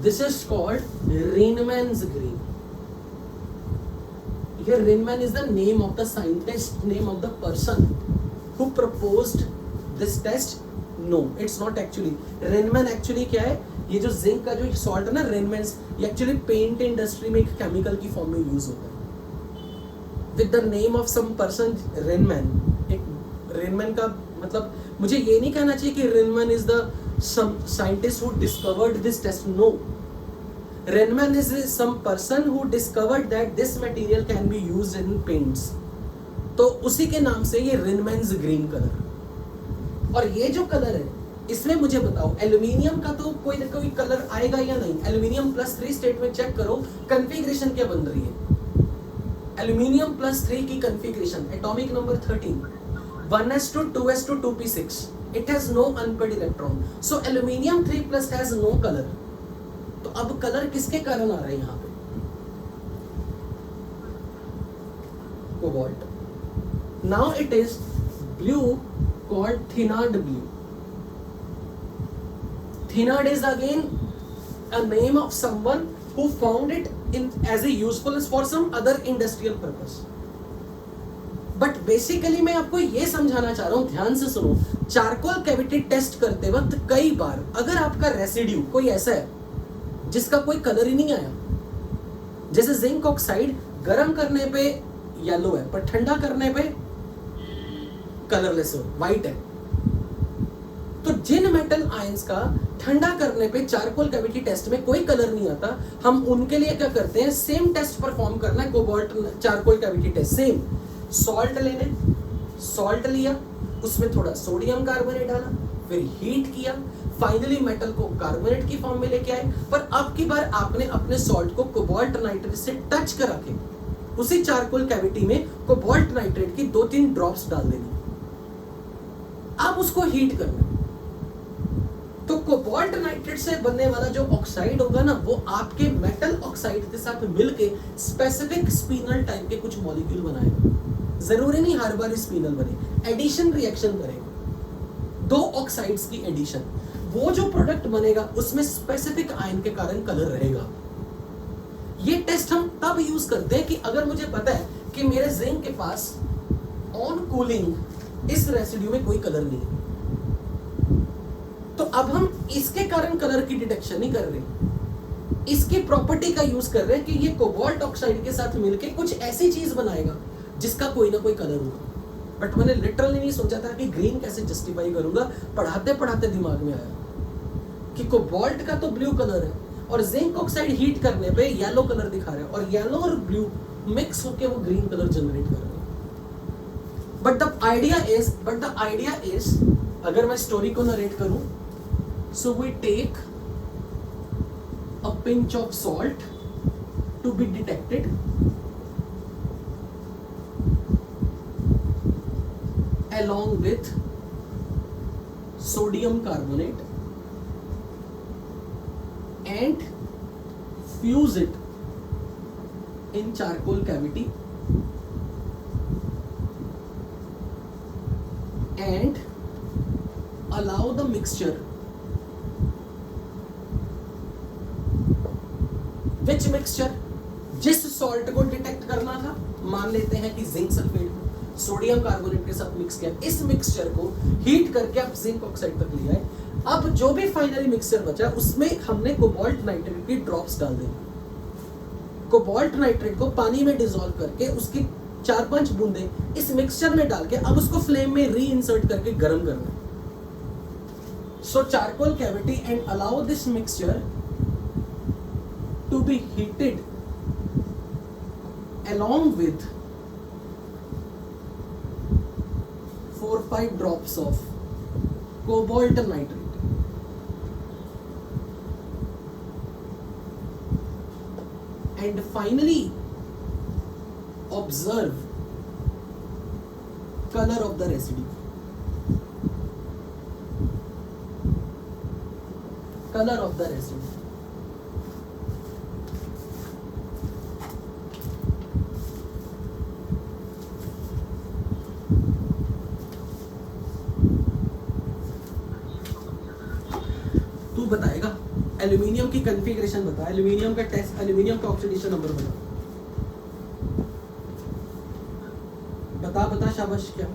This is called Rinmann's green. Here Riemann is the name of the scientist, name of the person who proposed this test. No, it's not actually. Riemann actually क्या है? ये जो zinc का जो सॉल्ट है ना, Riemann's, ये एक्चुअली पेंट इंडस्ट्री में एक केमिकल की फॉर्म में यूज होता है with the name of some person, Riemann। एक Riemann का मतलब मुझे ये नहीं कहना चाहिए कि Riemann is the some scientist who discovered this test. No, Riemann is some person who discovered that this material can be used in paints. तो उसी के नाम से ये Riemann's ग्रीन कलर। और ये जो कलर है, इसमें मुझे बताओ, एल्यूमिनियम का तो कोई ना कोई कलर आएगा या नहीं? एल्यूमिनियम +3 स्टेट में चेक करो कॉन्फ़िगरेशन क्या बन रही है। एल्यूमिनियम +3 की configuration, atomic number 13, 1s2 2s2 2p6, it has no unpaired electron, so aluminium 3+ has no color। तो अब कलर किसके कारण आ रहा है यहां पे? Cobalt. Now it is blue called Thenard blue. Thenard is again a name of someone who found it in as a useful for some other industrial purpose. But basically मैं आपको ये समझाना चाह रहा हूं, ध्यान से सुनो। चारकोल कैविटी टेस्ट करते वक्त कई बार अगर आपका रेसिड्यू कोई ऐसा है जिसका कोई कलर ही नहीं आया, जैसे जिंक ऑक्साइड गर्म करने पे येलो है पर ठंडा करने पे कलरलेस हो, व्हाइट है, तो जिन मेटल आयंस का ठंडा करने पे चारकोल कैविटी टेस्ट में कोई कलर नहीं आता, हम उनके लिए क्या करते हैं, सेम टेस्ट परफॉर्म करना है, cobalt charcoal cavity test. Same salt लेने, सॉल्ट लिया, उसमें थोड़ा सोडियम कार्बोनेट डाला, फिर हीट किया, फाइनली मेटल को कार्बोनेट की फॉर्म में लेके आए। पर अब की बार आपने अपने सॉल्ट को कोबाल्ट नाइट्रेट से टच करा के उसी चारकोल कैविटी में कोबाल्ट नाइट्रेट की 2-3 ड्रॉप्स डाल देनी। अब उसको हीट करना, तो कोबाल्ट नाइट्रेट से बनने वाला जो ऑक्साइड होगा ना, वो आपके मेटल ऑक्साइड के साथ मिलके स्पेसिफिक स्पिनल टाइप के कुछ मॉलिक्यूल बनाएगा। जरूरी नहीं हर बार स्पिनल बने, एडिशन रिएक्शन करेगा, 2 ऑक्साइड्स की एडिशन। वो जो प्रोडक्ट बनेगा उसमें स्पेसिफिक आयन के कारण कलर रहेगा। ये टेस्ट हम तब यूज करते हैं कि अगर मुझे पता है कि मेरे जिंक के पास ऑन कूलिंग इस रेसिड्यू में कोई कलर नहीं है, तो अब हम इसके कारण कलर की डिटेक्शन नहीं कर रहे, इसकी प्रॉपर्टी का यूज कर रहे हैं कि ये कोबाल्ट ऑक्साइड के साथ मिलके कुछ ऐसी चीज बनाएगा जिसका कोई ना कोई कलर होगा। बट मैंने लिटरली नहीं सोचा था कि ग्रीन कैसे जस्टिफाई करूंगा, पढ़ाते पढ़ाते दिमाग में आया कि कोबाल्ट का तो ब्लू कलर है और जिंक ऑक्साइड हीट करने पे येलो कलर दिखा रहा है, और येलो और ब्लू मिक्स होके वो ग्रीन कलर जनरेट कर रहे हैं। बट द आइडिया इज अगर मैं स्टोरी को नरेट करूं, so we take a pinch of salt to be detected, along with sodium carbonate and fuse it in charcoal cavity and allow the mixture, which mixture, जिस salt को detect करना था, मान लेते हैं कि जिंक सल्फेट को सोडियम कार्बोनेट के साथ मिक्स किया, इस मिक्सचर को हीट करके आप जिंक ऑक्साइड तक ले आए। अब जो भी फाइनली मिक्सचर बचा उसमें हमने कोबाल्ट नाइट्रेट की ड्रॉप्स डाल दी। कोबाल्ट नाइट्रेट को पानी में डिसॉल्व करके उसकी 4-5 बूंदे इस मिक्सचर में डाल के अब उसको फ्लेम में री इंसर्ट करके गर्म करना। So charcoal cavity and allow this mixture to be heated along with 4-5 drops of cobalt nitrate, and finally observe color of the residue. Color of the residue. तू बताएगा एल्यूमिनियम की कॉन्फ़िगरेशन बता, aluminium का test, aluminium का oxidation number बता शाबाश। क्या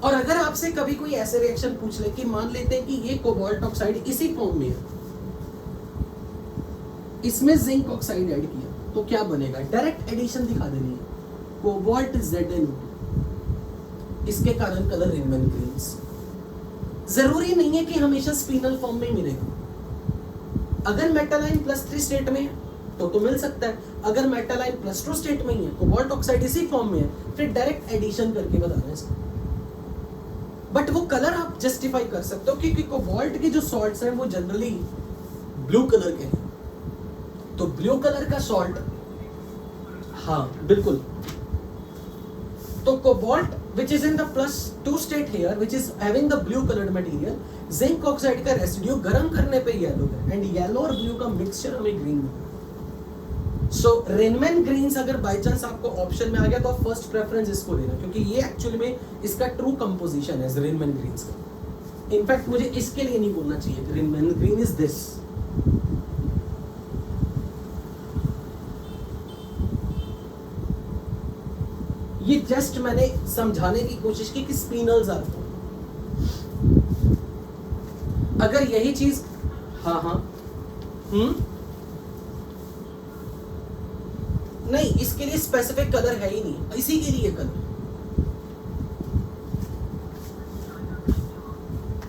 और अगर आपसे कभी कोई ऐसे रिएक्शन पूछ ले कि मान लेते हैं कि ये कोबाल्ट ऑक्साइड इसी फॉर्म में है, इसमें जिंक ऑक्साइड ऐड किया, तो क्या बनेगा? डायरेक्ट एडिशन दिखा देनी है, कोबाल्ट ZnO2, इसके कारण कलर रिनमैन ग्रीन्स। जरूरी नहीं है कि हमेशा स्पिनल फॉर्म में मिलेगा। अगर मेटल आयन +3 स्टेट में है तो मिल सकता है, अगर मेटल आयन +2 स्टेट में ही है, कोबाल्ट ऑक्साइड इसी फॉर्म में है, फिर डायरेक्ट एडिशन करके बता रहे हैं। बट वो कलर आप जस्टिफाई कर सकते हो क्योंकि कोबाल्ट के जो सॉल्ट्स हैं वो जनरली ब्लू कलर के हैं, तो ब्लू कलर का सॉल्ट, हाँ बिल्कुल, तो cobalt which is in the +2 state here, which is having the blue colored material, zinc oxide का रेसिड्यू गर्म करने पे येलो है, एंड येलो और ब्लू का मिक्सचर हमें ग्रीन मिला। सो रेनमैन ग्रीन्स अगर बाय चांस आपको ऑप्शन में आ गया तो आप फर्स्ट प्रेफरेंस इसको देना, क्योंकि ये एक्चुअली में इसका ट्रू कंपोजिशन है रेनमैन ग्रीन्स का। इनफैक्ट मुझे इसके लिए नहीं बोलना चाहिए रेनमैन ग्रीन इज दिस। ये जस्ट मैंने समझाने की कोशिश की कि स्पिनल्स आर फॉर्म। अगर यही चीज, हाँ नहीं, इसके लिए स्पेसिफिक कलर है ही नहीं, इसी के लिए कलर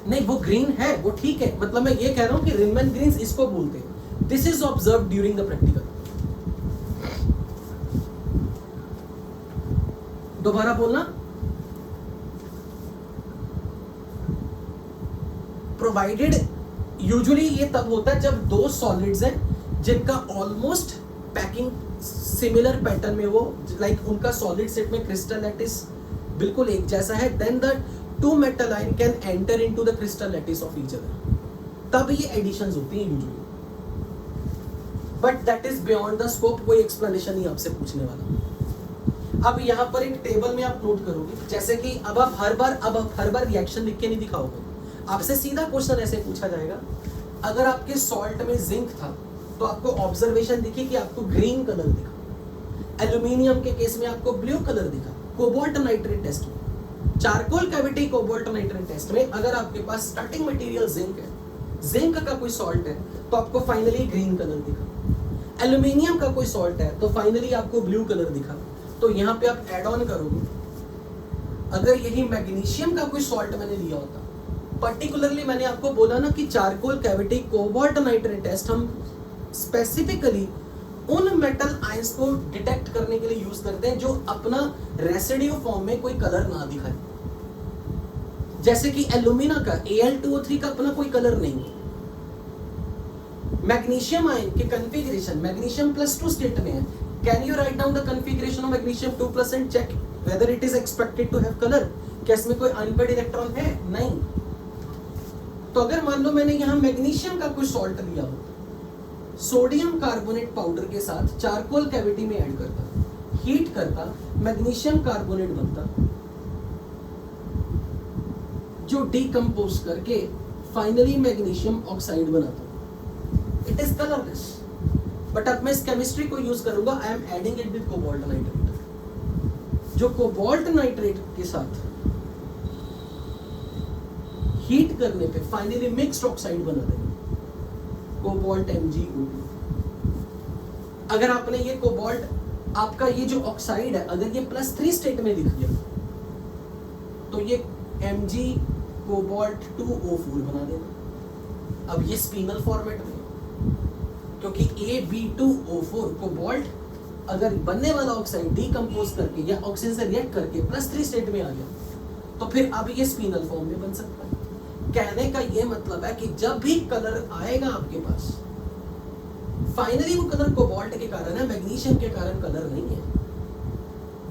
नहीं, वो ग्रीन है, वो ठीक है, मतलब मैं ये कह रहा हूं कि रिनमैन ग्रीन्स इसको बोलते हैं। This is observe during the practical. दोबारा बोलना, प्रोवाइडेड यूजुअली ये तब होता है जब दो सॉलिड्स हैं जिनका ऑलमोस्ट पैकिंग सिमिलर पैटर्न में वो लाइक उनका सॉलिड सेट में क्रिस्टल लैटिस बिल्कुल एक जैसा है, then the two metal ion can enter into the crystal lattice of each other, तब ये एडिशंस होती हैं usually, but that is beyond the scope, कोई एक्सप्लेनेशन नहीं आपसे पूछने वाला। अब यहाँ पर एक टेबल में आप नोट करोगे, जैसे कि अब आप हर बार रिएक्शन लिख के नहीं दिखाओगे, आपसे सीधा क्वेश्चन ऐसे पूछा जाएगा, अगर आपके सॉल्ट में जिंक था तो आपको ऑब्जर्वेशन दिखी कि आपको ग्रीन कलर दिखा, एल्यूमिनियम के केस में आपको ब्लू कलर दिखा, कोबाल्ट नाइट्रेट टेस्ट में, charcoal cavity cobalt nitrate test में अगर आपके पास स्टार्टिंग मटेरियल जिंक है, जिंक का कोई सॉल्ट है तो आपको फाइनली ग्रीन कलर दिखा, एल्यूमिनियम का कोई सॉल्ट है तो फाइनली आपको ब्लू कलर दिखा। तो यहाँ पे आप एड ऑन करोगे, अगर यही मैग्नीशियम का कोई सॉल्ट मैंने लिया होता, पर्टिकुलरली मैंने आपको बोला ना कि charcoal cavity cobalt nitrate test हम स्पेसिफिकली उन मेटल आयंस को डिटेक्ट करने के लिए यूज करते हैं जो अपना रेसिड्यू फॉर्म में कोई कलर ना दिखाए, जैसे कि एल्यूमिना का Al2O3 का अपना कोई कलर नहीं है। मैग्नीशियम आयन के कॉन्फ़िगरेशन मैग्नीशियम +2 स्टेट में है, can you write down the configuration of magnesium 2+ and check whether it is expected to have colour, क्या इसमें कोई अनपेड इलेक्ट्रॉन है? नहीं। तो अगर मान लो मैंने यहाँ मैग्नीशियम का कोई सॉल्ट लिया हो, सोडियम कार्बोनेट पाउडर के साथ चारकोल कैविटी में ऐड करता, हीट करता, मैग्नीशियम कार्बोनेट बनता जो डीकंपोज करके फाइनली मैग्नीशियम ऑक्साइड बनाता, इट इज कलरलेस। बट अब मैं इस केमिस्ट्री को यूज करूंगा, I am adding it with cobalt nitrate, जो कोबाल्ट नाइट्रेट के साथ हीट करने पे फाइनली मिक्स्ड ऑक्साइड बना देगा, कोबाल्ट MgO2। अगर आपने ये कोबाल्ट, आपका ये जो ऑक्साइड है, अगर ये +3 स्टेट में दिख गया तो ये Mg कोबाल्ट 2O4 बना देगा। अब ये स्पिनल फॉर्मेट में, क्योंकि Ab2O4 कोबाल्ट अगर बनने वाला ऑक्साइड डीकंपोज करके या ऑक्सीजन से रिएक्ट करके +3 स्टेट में आ गया तो फिर अब ये स्पिनल फॉर्म में बन सकता है। कहने का ये मतलब है कि जब भी कलर आएगा आपके पास, फाइनली वो कलर कोबाल्ट के कारण है, मैग्नीशियम के कारण कलर नहीं है।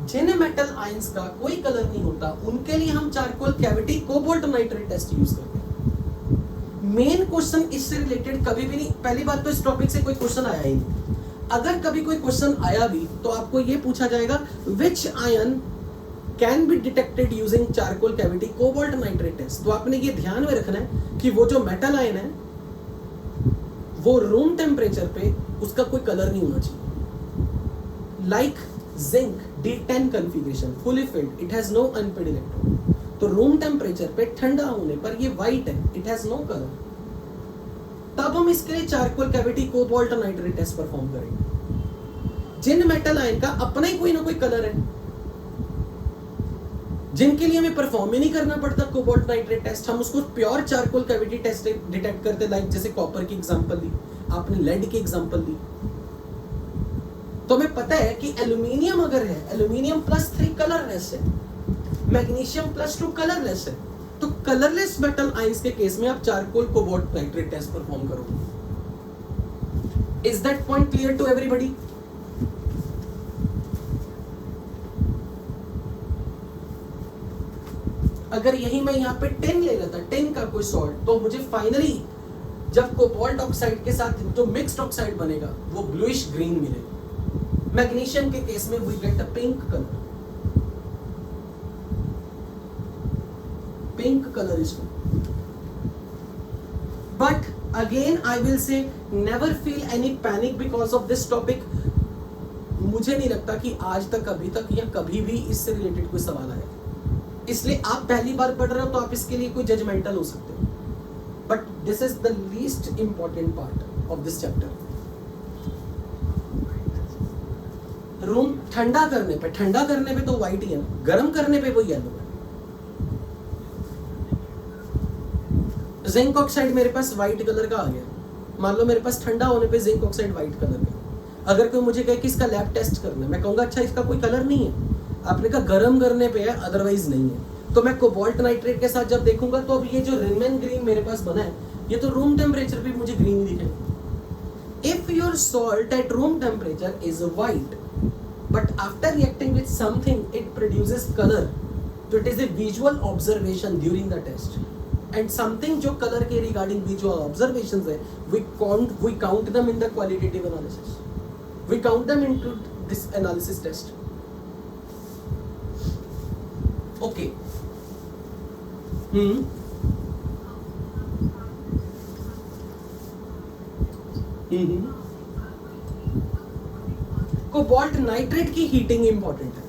जिन मेटल आयंस का कोई कलर नहीं होता उनके लिए हम charcoal cavity cobalt nitrate test use करते हैं। मेन क्वेश्चन इससे रिलेटेड कभी भी नहीं, पहली बात तो इस टॉपिक से कोई क्वेश्चन आया ही नहीं। अगर कभी कोई क्वेश्चन आया भी तो आपको ये पूछा जाएगा which ion can be detected using charcoal cavity cobalt nitrate test. तो आपने ये ध्यान में रखना है कि वो जो मेटल आयन है वो रूम टेम्परेचर पे उसका कोई कलर नहीं होना चाहिए। Like zinc D10 configuration fully filled, it has no unpaired electron, तो रूम टेम्परेचर पे ठंडा होने पर ये व्हाइट है, इट हैज नो कलर। तब हम इसके लिए charcoal cavity cobalt nitrate test perform करेंगे। जिन मेटल आयन का अपना ही कोई ना कोई कलर है, जिनके लिए हमें परफॉर्म ही नहीं करना पड़ता कोबाल्ट नाइट्रेट टेस्ट, हम उसको pure charcoal cavity test detect करते। लाइक जैसे कॉपर की एग्जांपल ली आपने, लेड की एग्जांपल ली, तो हमें पता है कि एल्यूमिनियम अगर है, एल्यूमिनियम +3 कलरलेस है, मैग्नीशियम +2 कलरलेस है, तो कलरलेस मेटल आयंस के केस में आप charcoal cobalt nitrate test perform करोगे। Is that point clear to everybody? अगर यही मैं यहाँ पे टिन ले लेता, टिन का कोई सॉल्ट, तो मुझे फाइनली जब कोबाल्ट ऑक्साइड के साथ जो मिक्स्ड ऑक्साइड बनेगा वो ब्लूइश ग्रीन मिलेगा। मैग्नीशियम के केस में we get a pink colour, pink colour is but again I will say never feel any panic because of this topic. मुझे नहीं लगता कि आज तक, अभी तक या कभी भी इससे रिलेटेड कोई सवाल आया, इसलिए आप पहली बार पढ़ रहे हो तो आप इसके लिए कोई जजमेंटल हो सकते हो, but this is the least important part of this chapter. Room ठंडा करने पे तो व्हाइट ही है ना, गर्म करने पे वो येलो है। जिंक ऑक्साइड मेरे पास व्हाइट कलर का आ गया, मान लो मेरे पास ठंडा होने पे जिंक ऑक्साइड व्हाइट कलर का। अगर कोई मुझे कहे कि इसका लैब टेस्ट करना है, मैं कहूंगा अच्छा इसका कोई कलर नहीं है, आपने कहा गर्म करने पे है अदरवाइज नहीं है, तो मैं कोबाल्ट नाइट्रेट के साथ जब देखूंगा तो अब ये जो रिमेन ग्रीन मेरे पास बना है ये तो रूम टेम्परेचर पे मुझे ग्रीन दिखेगा। If your salt at room temperature is white but after reacting with something it produces colour, तो it is a visual observation during the test and something जो कलर के रिगार्डिंग विजुअल ऑब्जर्वेशंस है we count them in the qualitative analysis, we count them into this analysis test. Okay cobalt nitrate की heating important है।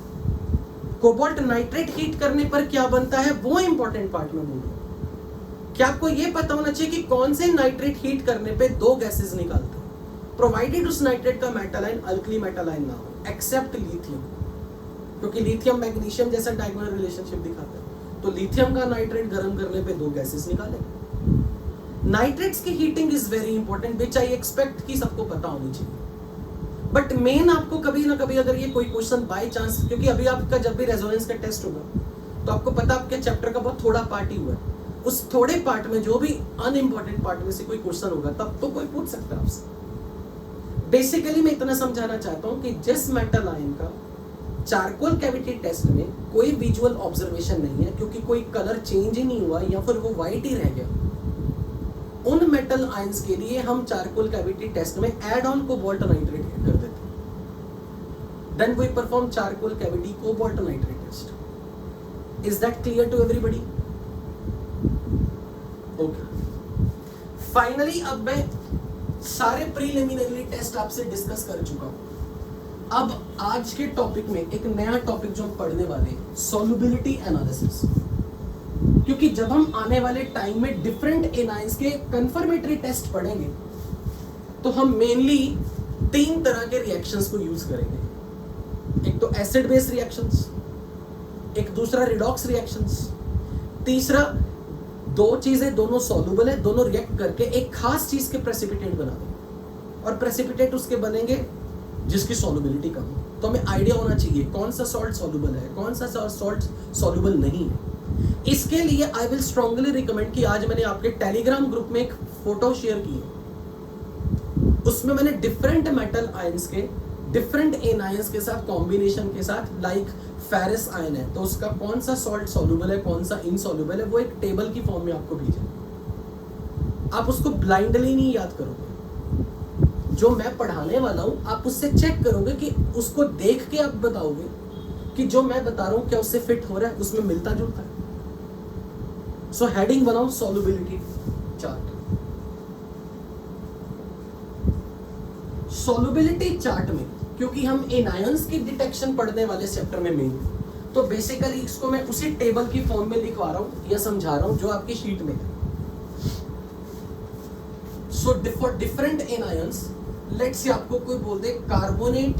Cobalt nitrate heat करने पर क्या बनता है वो इंपॉर्टेंट पार्ट में बोल रहा हूं। क्या आपको ये पता होना चाहिए कि कौन से नाइट्रेट हीट करने पे दो गैसेस निकालते हैं, प्रोवाइडेड उस नाइट्रेट का metal ion alkali metal ion ना हो, एक्सेप्ट लिथियम, क्योंकि लिथियम मैग्नीशियम जैसा डायगोनल रिलेशनशिप दिखाता है। तो लिथियम का नाइट्रेट गर्म करने पे दो गैसेस निकाले। नाइट्रेट्स की heating is very important which I expect कि सबको पता होनी चाहिए। बट मेन आपको कभी ना कभी अगर ये कोई क्वेश्चन बाय चांस, क्योंकि अभी आपका जब भी रेजोनेंस का टेस्ट होगा तो आपको पता आपके चैप्टर का बहुत थोड़ा पार्ट ही हुआ है, उस थोड़े पार्ट में जो भी अनइम्पोर्टेंट पार्ट में से कोई क्वेश्चन होगा तब तो कोई पूछ सकता है आपसे। बेसिकली मैं इतना समझाना चाहता हूं कि जिस मेटल आयन का चारकोल कैविटी टेस्ट में कोई विजुअल ऑब्जर्वेशन नहीं है क्योंकि कोई कलर चेंज ही नहीं हुआ या फिर वो व्हाइट ही रह गया, उन मेटल आयंस के लिए हम चारकोल कैविटी टेस्ट में ऐड ऑन कोबाल्ट नाइट्रेट कर देते हैं। Then we perform charcoal cavity cobalt nitrate test. Is that clear to everybody? Okay, finally अब मैं सारे प्रीलिमिनरी टेस्ट आपसे डिस्कस कर चुका हूं। अब आज के टॉपिक में एक नया टॉपिक जो हम पढ़ने वाले हैं, सॉल्युबिलिटी एनालिसिस। क्योंकि जब हम आने वाले टाइम में डिफरेंट एनाइंस के कंफर्मेटरी टेस्ट पढ़ेंगे तो हम मेनली 3 तरह के रिएक्शंस को यूज करेंगे। एक तो एसिड बेस रिएक्शंस, एक दूसरा रिडॉक्स रिएक्शंस, तीसरा दो चीजें दोनों सॉल्युबल है, दोनों रिएक्ट करके एक खास चीज के प्रेसिपिटेट बना देंगे और प्रेसिपिटेट उसके बनेंगे जिसकी सॉल्युबिलिटी कम हो। तो हमें आइडिया होना चाहिए कौन सा सॉल्ट सॉल्युबल है, कौन सा सॉल्ट सॉल्युबल नहीं है। इसके लिए आई विल स्ट्रांगली रिकमेंड कि आज मैंने आपके टेलीग्राम ग्रुप में एक फोटो शेयर की है, उसमें मैंने डिफरेंट मेटल आयंस के डिफरेंट एनायंस के साथ कॉम्बिनेशन के साथ, लाइक फेरस आयन है तो उसका कौन सा सॉल्ट सॉल्युबल है, कौन सा इनसॉल्युबल है, वो एक टेबल की फॉर्म में आपको भेजा। आप उसको ब्लाइंडली नहीं याद करोगे, जो मैं पढ़ाने वाला हूं आप उससे चेक करोगे कि उसको देख के आप बताओगे कि जो मैं बता रहा हूं क्या उससे फिट हो रहा है, उसमें मिलता जुलता है। सो हेडिंग बनाओ सॉल्युबिलिटी चार्ट। सॉल्युबिलिटी चार्ट में क्योंकि हम एनायंस की डिटेक्शन पढ़ने वाले चैप्टर में मेन, तो बेसिकली इसको मैं उसी टेबल की फॉर्म में लिखवा रहा हूं या समझा रहा हूं जो आपकी शीट में है। So for different anions, let's say आपको कोई बोल दे कार्बोनेट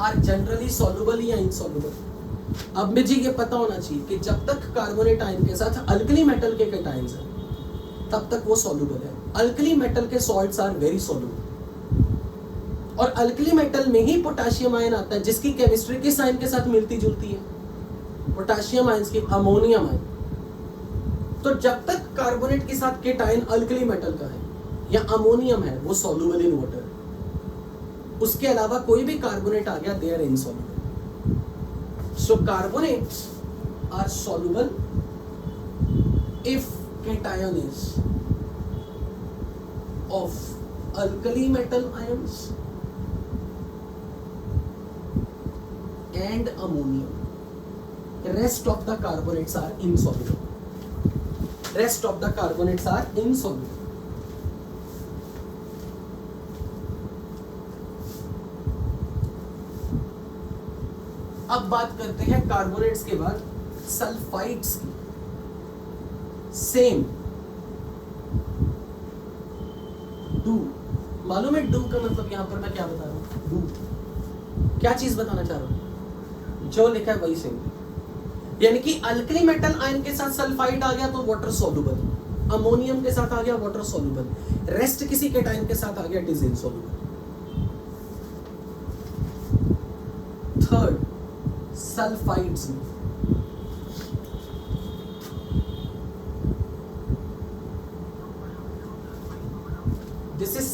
आर जनरली सॉल्युबल या इनसॉल्युबल। अब मुझे ये पता होना चाहिए कि जब तक कार्बोनेट आयन के साथ अल्कली मेटल के कैटायंस हैं तब तक वो सॉल्युबल है। अल्कली मेटल के सॉल्ट्स आर वेरी सॉल्युबल और अल्कली मेटल में ही पोटेशियम आयन आता है जिसकी केमिस्ट्री किस आयन के साथ मिलती जुलती है, पोटेशियम आयंस की, अमोनियम आयन। तो जब तक कार्बोनेट के साथ केटायन अल्कली मेटल का है या अमोनियम है वो सॉल्युबल इन वाटर। उसके अलावा कोई भी कार्बोनेट आ गया they are insoluble. So carbonates are soluble if cation is of alkali metal ions and ammonium. Rest of the carbonates are insoluble. Rest of the carbonates are insoluble. अब बात करते हैं कार्बोनेट्स के बाद सल्फाइड्स की। Same do, मालूम है do का मतलब यहां पर मैं क्या बता रहा हूं? डू क्या चीज बताना चाह रहा हूं? जो लिखा है वही सेम, यानी कि अल्कली मेटल आयन के साथ सल्फाइड आ गया तो वाटर सॉल्युबल, अमोनियम के साथ आ गया वाटर सॉल्युबल, रेस्ट किसी केटायन के साथ आ गया it is insoluble. Third, sulphides में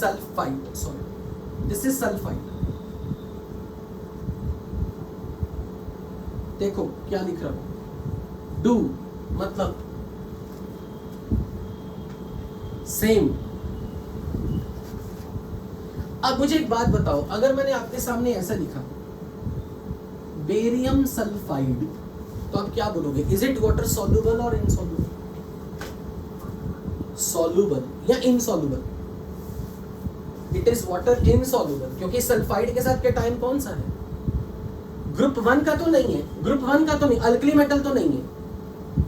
sulphide, sorry this is sulphide. देखो क्या लिख रहा हूं, डू मतलब सेम। अब मुझे एक बात बताओ, अगर मैंने आपके सामने ऐसा लिखा बेरियम सल्फाइड, तो आप क्या बोलोगे? इज इट वाटर सॉल्युबल और इनसॉल्युबल? सॉल्युबल या insoluble? It is water insoluble, क्योंकि सल्फाइड के साथ कैटायन कौन सा है? ग्रुप 1 का तो नहीं है, ग्रुप 1 का तो नहीं, अल्कली मेटल तो नहीं है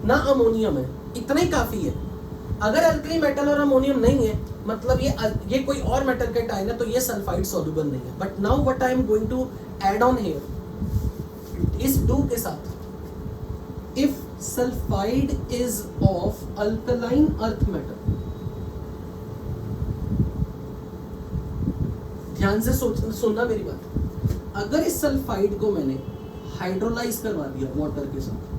ना, अमोनियम है, इतना ही काफी है। अगर अल्कली मेटल और अमोनियम नहीं है, मतलब ये कोई और मेटल का कैटायन है, तो ये सल्फाइड सॉल्युबल नहीं है। But now what I am going to add on here, इस डू के साथ, if sulphide is of alkaline earth metal, ध्यान से सुनना मेरी बात। अगर इस सल्फाइड को मैंने हाइड्रोलाइज करवा दिया वाटर के साथ,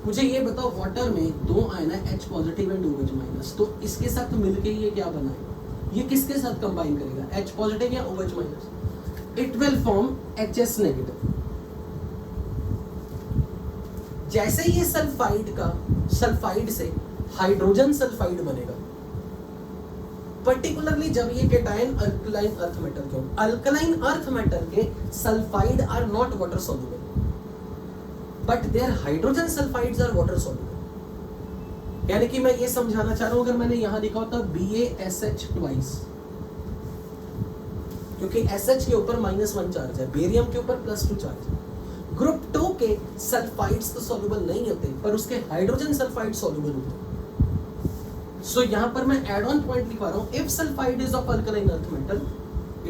मुझे ये बताओ वाटर में 2 आयन है H positive and OH minus, तो इसके साथ मिलके ये क्या बनाएगा? ये किसके साथ कंबाइन करेगा, H पॉजिटिव या OH minus? It will form HS negative. जैसे ये सल्फाइड से हाइड्रोजन सल्फाइड बनेगा, पर्टिकुलरली जब ये कैटायन अल्कलाइन अर्थ मेटल के, अल्कलाइन अर्थ मेटल के sulphide are not water soluble, but their hydrogen sulphides are water soluble. यानी कि मैं ये समझाना चाह रहा हूं, अगर मैंने यहां लिखा होता BaSH ट्वाइस, क्योंकि SH के ऊपर -1 चार्ज है, बेरियम के ऊपर +2 चार्ज है। ग्रुप 2 के सल्फाइड्स तो सॉल्युबल नहीं होते, पर उसके हाइड्रोजन सल्फाइड सॉल्युबल होते। सो यहां पर मैं एड ऑन पॉइंट लिखवा रहा हूं, if sulphide is of alkaline earth metal,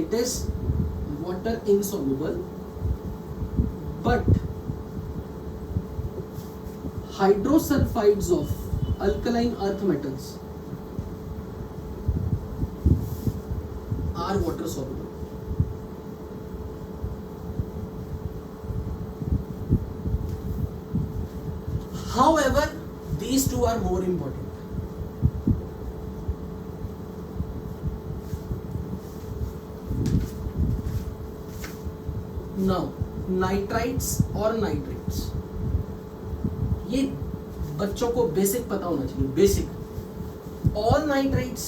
it is water insoluble, but hydrosulfides of alkaline earth metals are water soluble. However, these two are more important. Now, nitrites or nitrates, ये बच्चों को basic पता होना चाहिए, basic. All nitrites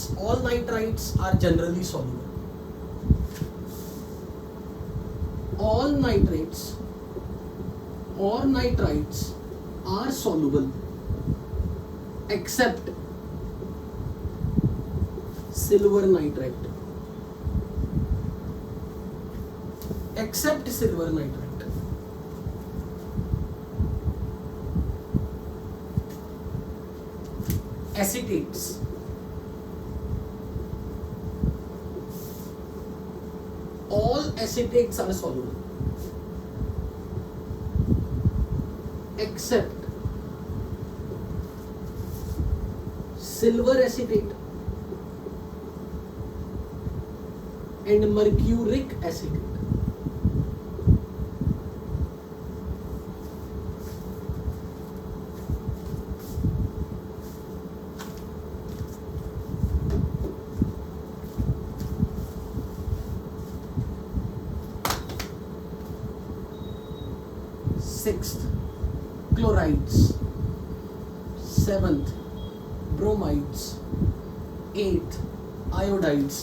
are generally soluble. All nitrates और nitrites are soluble except silver nitrite, except silver nitrite. Acetates, all acetates are soluble except silver acetate and mercuric acetate. Sixth, chlorides. Seventh, bromides. Eighth, iodides.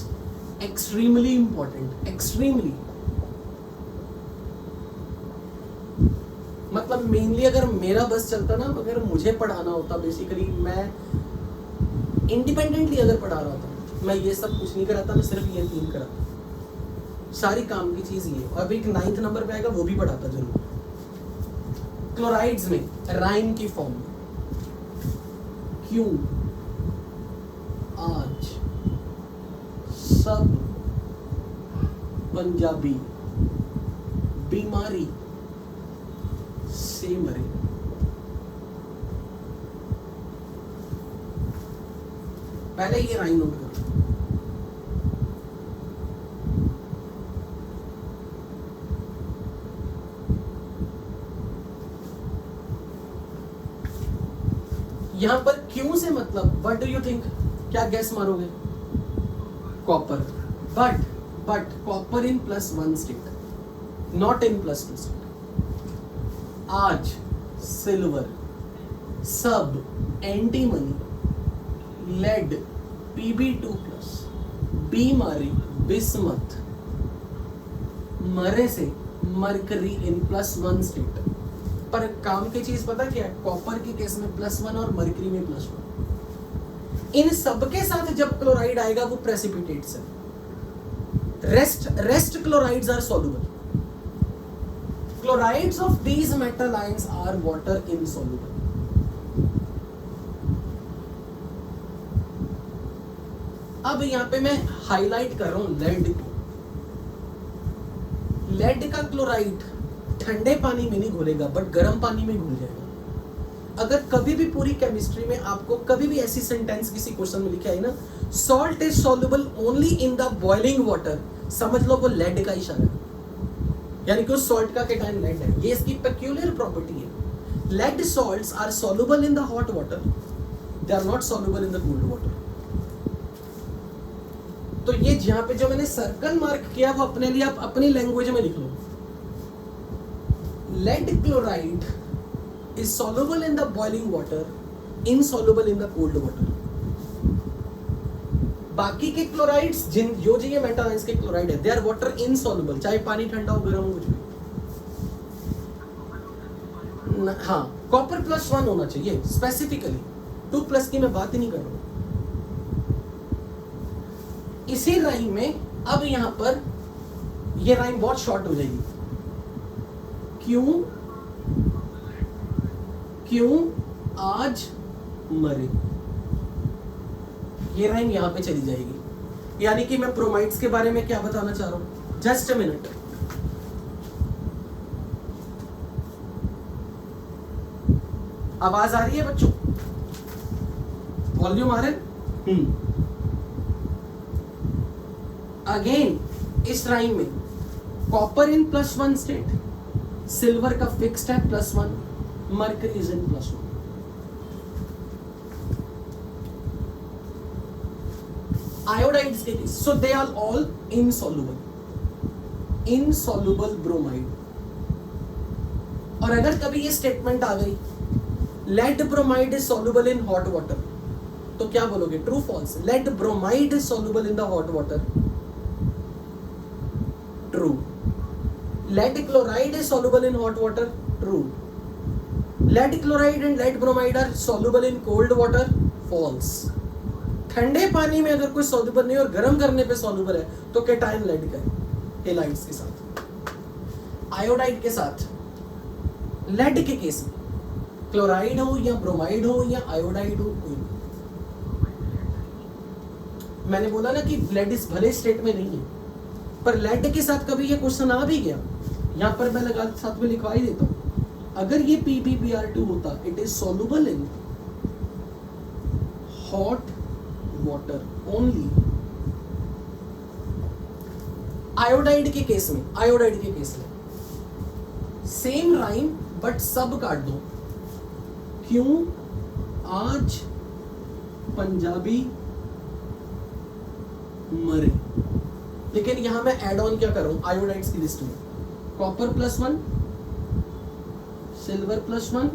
Extremely important, extremely. मतलब mainly अगर मेरा बस चलता ना, अगर मुझे पढ़ाना होता, बेसिकली मैं इंडिपेंडेंटली अगर पढ़ा रहा होता, मैं ये सब कुछ नहीं कराता, मैं सिर्फ ये 3 कराता। सारी काम की चीज ये, अब एक 9th नंबर पे आएगा वो भी पढ़ाता जरूर। क्लोराइड्स में राइम की फॉर्म, क्यों, आज, सब, पंजाबी, बीमारी से मरे। पहले ये राइम नोट करो। यहां पर क्यों से मतलब व्हाट डू यू थिंक, क्या गैस मारोगे? Copper, but copper in +1 state, not in +2 state. आज सिल्वर, सब, एंटीमनी, लेड, Pb2+, बीमारी, बिस्मथ, मरे से मरकरी इन +1 स्टेट। पर काम की चीज पता क्या है, कॉपर के केस में +1 और मरकरी में +1। इन सब के साथ जब क्लोराइड आएगा वो प्रेसिपिटेट्स है। Rest chlorides are soluble. Chlorides of these metal ions are water insoluble. अब यहां पे मैं हाईलाइट कर रहा हूं लेड को। लेड का क्लोराइड ठंडे पानी में नहीं घुलेगा बट गर्म पानी में घुल जाएगा। अगर कभी भी पूरी केमिस्ट्री में आपको कभी भी ऐसी सेंटेंस किसी क्वेश्चन में लिखा है ना, salt is soluble only in the boiling water, समझ लो वो लेड का इशारा है, यानी कि उस सॉल्ट का केटायन लेड है। ये इसकी पेक्यूलियर प्रॉपर्टी है। Lead salts are soluble in the hot water, they are not soluble in the cold water. तो ये जहां पे जो मैंने सर्कल मार्क किया वो अपने लिए आप अपनी लैंग्वेज में लिख लो। Lead chloride is soluble in the boiling water, insoluble in the cold water. बाकी के क्लोराइड्स जो ये मेटल आयंस के क्लोराइड है, they are water insoluble, चाहे पानी ठंडा हो गर्म हो कुछ भी। हाँ, कॉपर +1 होना चाहिए स्पेसिफिकली, 2+ की मैं बात ही नहीं कर रहा हूं। इसी राइम में अब यहां पर ये राइम बहुत शॉर्ट हो जाएगी। क्यों आज मरे, ये राइम यहां पे चली जाएगी। यानी कि मैं ब्रोमाइड्स के बारे में क्या बताना चाह रहा हूं, जस्ट अ मिनट। आवाज आ रही है बच्चों? वॉल्यूम आ रहा है? अगेन इस राइम में कॉपर इन +1 स्टेट, सिल्वर का फिक्स्ड है +1, mercury is in +1. Iodides के case, so they are all insoluble bromide। और अगर कभी ये स्टेटमेंट आ गई lead bromide is soluble in hot water, तो क्या बोलोगे, true false? lead bromide is soluble in the hot water, true. lead chloride is soluble in hot water, true. lead chloride and lead bromide are soluble in cold water, false। ठंडे पानी में अगर कोई soluble नहीं और गर्म करने पे soluble है तो केटायन lead का है, हेलाइड्स के साथ। आयोडाइड के साथ, lead के केस में क्लोराइड हो या ब्रोमाइड हो या आयोडाइड हो, कोई मैंने बोला ना कि lead इस भले स्टेट में नहीं है, पर lead के साथ कभी ये क्वेश्चन आ भी गया, यहां पर मैं लगा साथ में लिखवा ही देता हूं। अगर ये PbBr2 होता, it is soluble in hot water only. Iodide के केस में सेम राइम बट सब काट दो। क्यों आज पंजाबी मरे, लेकिन यहां मैं एड ऑन क्या कर रहा हूं आयोडाइड्स की लिस्ट में, कॉपर +1, सिल्वर +1,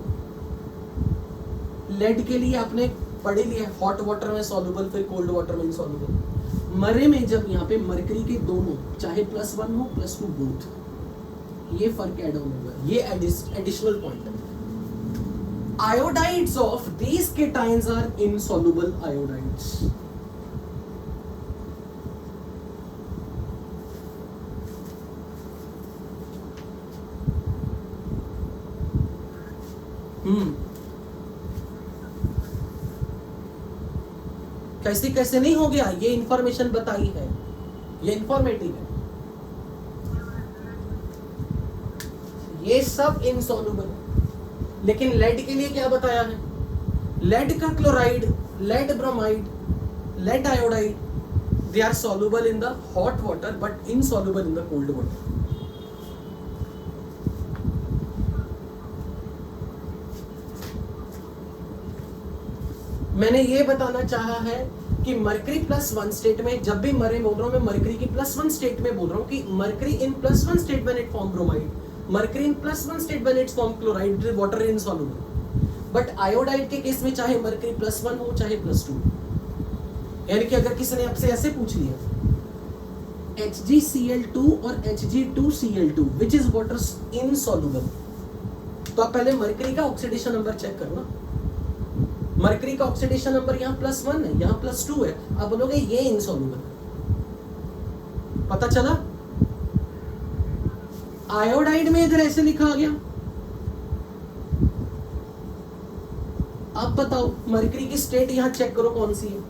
लेड के लिए आपने पढ़ लिया हॉट वाटर में सॉल्युबल, फिर कोल्ड वाटर में इनसॉल्युबल। मरे में जब यहाँ पे मरकरी के दोनों, चाहे +1 हो +2 बोथ, ये फर्क ऐड ऑन होगा, ये एडिशनल पॉइंट है। Iodides of these cations are insoluble iodides. कैसे कैसे नहीं हो गया, ये इंफॉर्मेशन बताई है, ये इंफॉर्मेटिव है, ये सब इनसॉल्युबल है। लेकिन लेड के लिए क्या बताया है, लेड का chloride, lead bromide, lead iodide, they are soluble in the hot water but insoluble in the cold water. मैंने ये बताना चाहा है कि मरकरी +1 स्टेट में, जब भी मरे बोल रहा हूं मैं मरकरी की +1 स्टेट में बोल रहा हूं कि mercury in +1 state when it form bromide, mercury in +1 state when it form chloride, water insoluble. But iodide के केस में चाहे मरकरी +1 हो चाहे +2, यानी कि अगर किसी ने आपसे ऐसे पूछ लिया HgCl2 और Hg2Cl2 which is water insoluble, तो आप पहले मरकरी का ऑक्सीडेशन नंबर चेक करो ना। मरकरी का ऑक्सीडेशन नंबर यहाँ +1 है, यहाँ +2 है, आप बोलोगे ये इनसॉल्युबल है। पता चला? आयोडाइड में इधर ऐसे लिखा आ गया। अब बताओ मरकरी की स्टेट यहाँ चेक करो कौन सी है,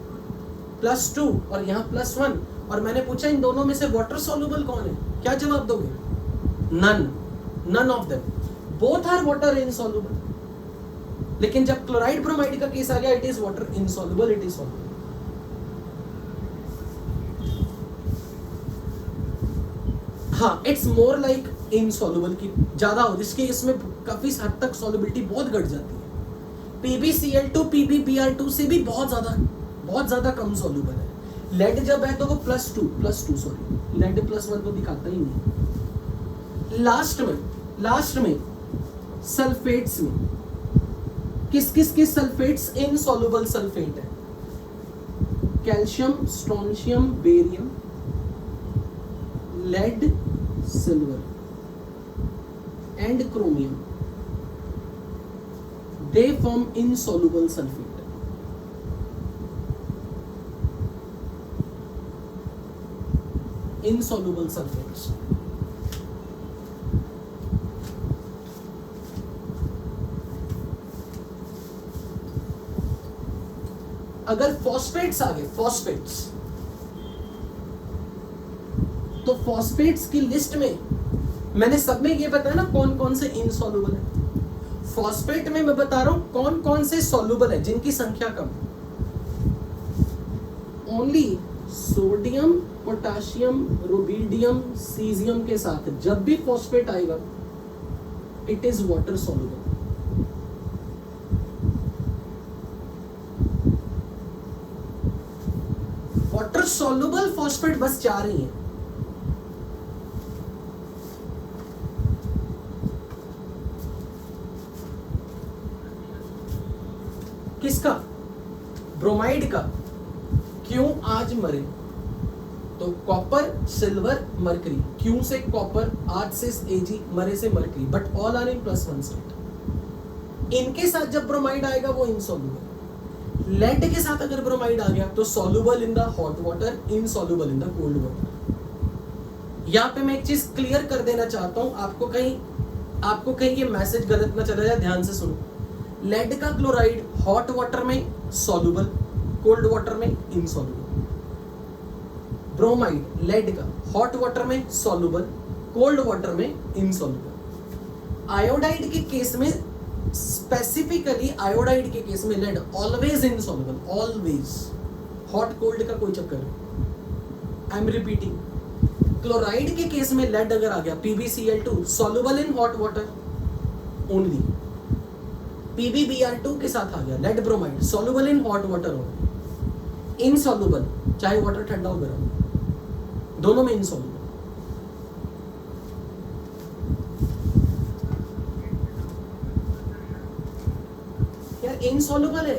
+2 और यहाँ +1, और मैंने पूछा इन दोनों में से वाटर सॉल्युबल कौन है, क्या जवाब दोगे? None of them, both are water insoluble. लेकिन जब क्लोराइड ब्रोमाइड का केस आ गया, it is water insoluble, it is soluble. हाँ, इट्स मोर लाइक इनसॉल्युबल की ज्यादा हो, जिसके इसमें काफी हद तक सॉल्युबिलिटी बहुत घट जाती है। PbCl2 PbBr2 से भी बहुत ज्यादा कम सॉल्युबल है। लेड जब है तो वो +2 सॉरी, लेड +1 तो दिखाता ही नहीं। लास्ट में सल्फेट्स में किस सल्फेट्स इनसॉल्युबल सल्फेट है? Calcium, strontium, barium, lead, silver and chromium, they form insoluble sulphate. Insoluble sulphates. अगर फॉस्फेट्स आ गए, तो फॉस्फेट्स की लिस्ट में मैंने सब में ये बताया ना कौन कौन से इनसॉल्युबल है। फॉस्फेट में मैं बता रहा हूं कौन कौन से सॉल्युबल है जिनकी संख्या कम। Only sodium, potassium, rubidium, caesium के साथ जब भी फॉस्फेट आएगा it is water soluble. Water soluble phosphate बस 4 ही हैं। किसका? ब्रोमाइड का। क्यों आज मरे? तो कॉपर, सिल्वर, मरकरी। क्यों से कॉपर, आज से Ag, मरे से mercury, but all are in +1 state. इनके साथ जब ब्रोमाइड आएगा वो इनसॉल्युबल। लेड के साथ अगर ब्रोमाइड आ गया तो soluble in the hot water, insoluble in the cold water. यहां पे मैं एक चीज क्लियर कर देना चाहता हूं, आपको कहीं ये मैसेज गलत ना चला जाए, ध्यान से सुनो। लेड का क्लोराइड हॉट वाटर में सॉल्युबल, कोल्ड वाटर में इनसॉल्युबल। ब्रोमाइड लेड का हॉट वाटर में सॉल्युबल, कोल्ड वाटर में इनसॉल्युबल। आयोडाइड के केस में स्पेसिफिकली, आयोडाइड के केस में lead always insoluble, always. Hot cold का कोई चक्कर नहीं। आई एम रिपीटिंग, क्लोराइड के केस में लेड अगर आ गया, PbCl2 soluble in hot water only. PbBr2 के साथ आ गया lead bromide, soluble in hot water only, insoluble चाहे वाटर ठंडा हो गर्म, दोनों में इनसॉल्युबल। यार इनसॉल्युबल है,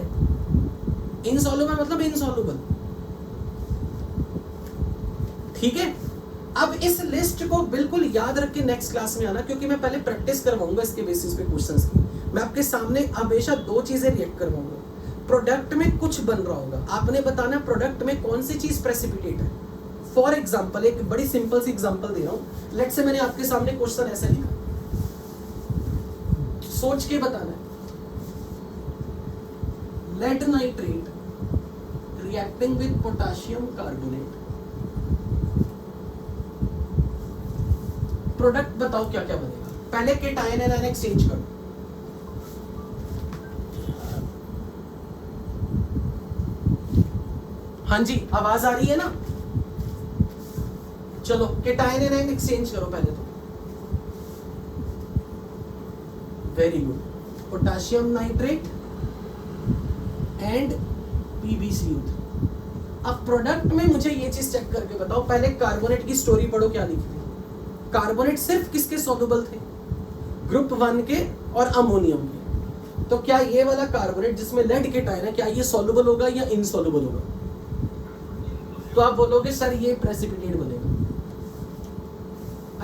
इनसॉल्युबल मतलब इनसॉल्युबल, ठीक है। अब इस लिस्ट को बिल्कुल याद रख के नेक्स्ट क्लास में आना, क्योंकि मैं पहले प्रैक्टिस करवाऊंगा इसके बेसिस पे क्वेश्चंस की। मैं आपके सामने हमेशा 2 चीजें रिएक्ट करवाऊंगा। प्रोडक्ट में कुछ बन रहा होगा, आपने बताना प्रोडक्ट में कौन सी चीज प्रेसिपिटेट है। फॉर एग्जाम्पल, एक बड़ी सिंपल सी एग्जाम्पल दे रहा हूं। लेट्स से मैंने आपके सामने क्वेश्चन ऐसा लिखा, सोच के बताना है। Lead nitrate reacting with potassium carbonate, product बताओ क्या क्या बनेगा। पहले केटायन एनायन एक्सचेंज करो। हाँ जी, आवाज आ रही है ना? चलो केटायन एनायन एक्सचेंज करो पहले तो। Very good. Potassium nitrate and PbCl3, अब प्रोडक्ट में मुझे ये चीज चेक करके बताओ, पहले कार्बोनेट की स्टोरी पढ़ो, क्या लिखी थी। कार्बोनेट सिर्फ किसके सॉल्युबल थे? ग्रुप 1 के और अमोनियम के। तो क्या ये वाला कार्बोनेट जिसमें लेड केटायन है, क्या ये सॉल्युबल होगा या इनसॉल्युबल होगा? तो आप बोलोगे सर ये प्रेसिपिटेट बनेगा।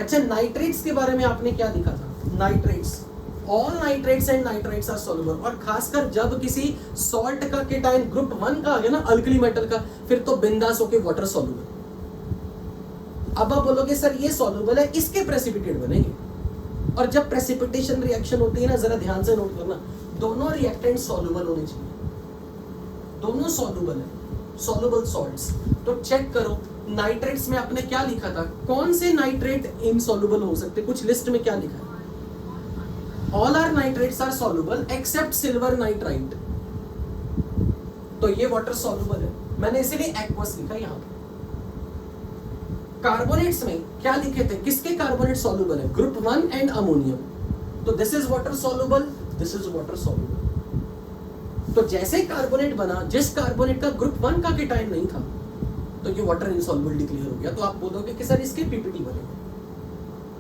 अच्छा, नाइट्रेट्स के बारे में आपने क्या लिखा था? Nitrates, all nitrates and nitrites are soluble. और खासकर जब किसी सॉल्ट का केटायन ग्रुप 1 का आ गया ना, अल्कली मेटल का, फिर तो बिंदास होके वाटर सॉल्युबल। अब आप बोलोगे सर ये सॉल्युबल है, इसके प्रेसिपिटेट बनेंगे। और जब प्रेसिपिटेशन रिएक्शन होती है ना, जरा ध्यान से नोट करना, दोनों रिएक्टेंट सॉल्युबल होने चाहिए, दोनों सॉल्युबल है, सॉल्युबल सॉल्ट्स। तो चेक करो नाइट्रेट्स में आपने क्या लिखा था, कौन से नाइट्रेट इनसॉल्युबल हो सकते? कुछ लिस्ट में क्या लिखा है? All are nitrates are soluble except silver nitrite. तो ये वाटर सॉल्युबल है, मैंने इसीलिए एक्वस लिखा यहां पे। कार्बोनेट्स में क्या लिखे थे, किसके कार्बोनेट सॉल्युबल है? Group 1 and ammonium. तो this is water soluble, this is water soluble. तो जैसे कार्बोनेट बना, जिस कार्बोनेट का ग्रुप 1 का केटायन नहीं था, तो ये वाटर इनसॉल्युबल डिक्लेयर हो गया। तो आप बोलोगे कि सर इसके पीपीटी बनेगा।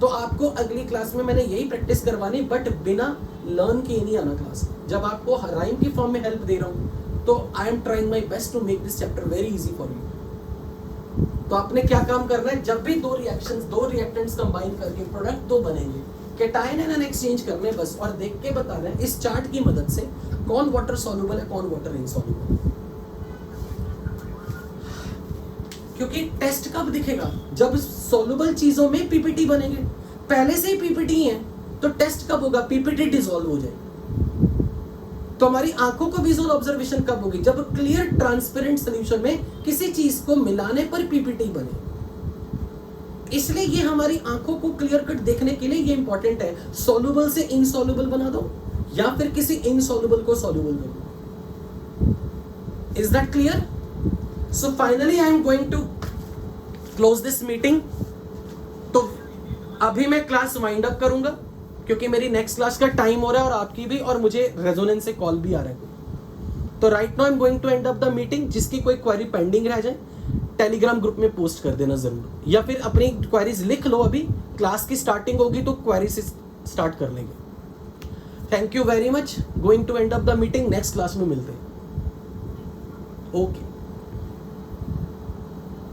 तो आपको अगली क्लास में मैंने यही प्रैक्टिस करवानी, बट बिना लर्न किए नहीं आना क्लास। जब आपको राइम की फॉर्म में हेल्प दे रहा हूं, तो I am trying my best to make this chapter very easy for you. तो आपने क्या काम करना है, जब भी दो रिएक्टेंट्स कंबाइन करके प्रोडक्ट दो बनेंगे, केटायन एनायन एक्सचेंज करने बस, और देख के बताना है इस चार्ट की मदद से कौन वाटर सॉल्युबल है, कौन वाटर इनसॉल्युबल। क्योंकि टेस्ट कब दिखेगा, जब सॉल्युबल चीजों में पीपीटी बनेंगे। पहले से ही पीपीटी है तो टेस्ट कब होगा, पीपीटी डिसॉल्व हो जाए। तो हमारी आंखों को विजुअल ऑब्जर्वेशन कब होगी, जब क्लियर ट्रांसपेरेंट सॉल्यूशन में किसी चीज को मिलाने पर पीपीटी बने। इसलिए ये हमारी आंखों को क्लियर कट देखने के लिए ये इंपॉर्टेंट है। सॉल्युबल से इनसॉल्युबल बना दो, या फिर किसी इनसॉल्युबल को सॉल्युबल कर दो। Is that clear? So finally I am going to close this meeting. तो अभी मैं क्लास वाइंड अप करूंगा, क्योंकि मेरी नेक्स्ट क्लास का टाइम हो रहा है और आपकी भी, और मुझे रेजोनेंस से कॉल भी आ रहा है। तो right now I am going to end up the meeting. जिसकी कोई क्वेरी पेंडिंग रह जाए टेलीग्राम ग्रुप में पोस्ट कर देना जरूर, या फिर अपनी क्वेरीज लिख लो। अभी क्लास की स्टार्टिंग होगी तो क्वेरी से स्टार्ट कर लेंगे। Thank you very much, going to end up the meeting. Next class में मिलते हैं। ओके।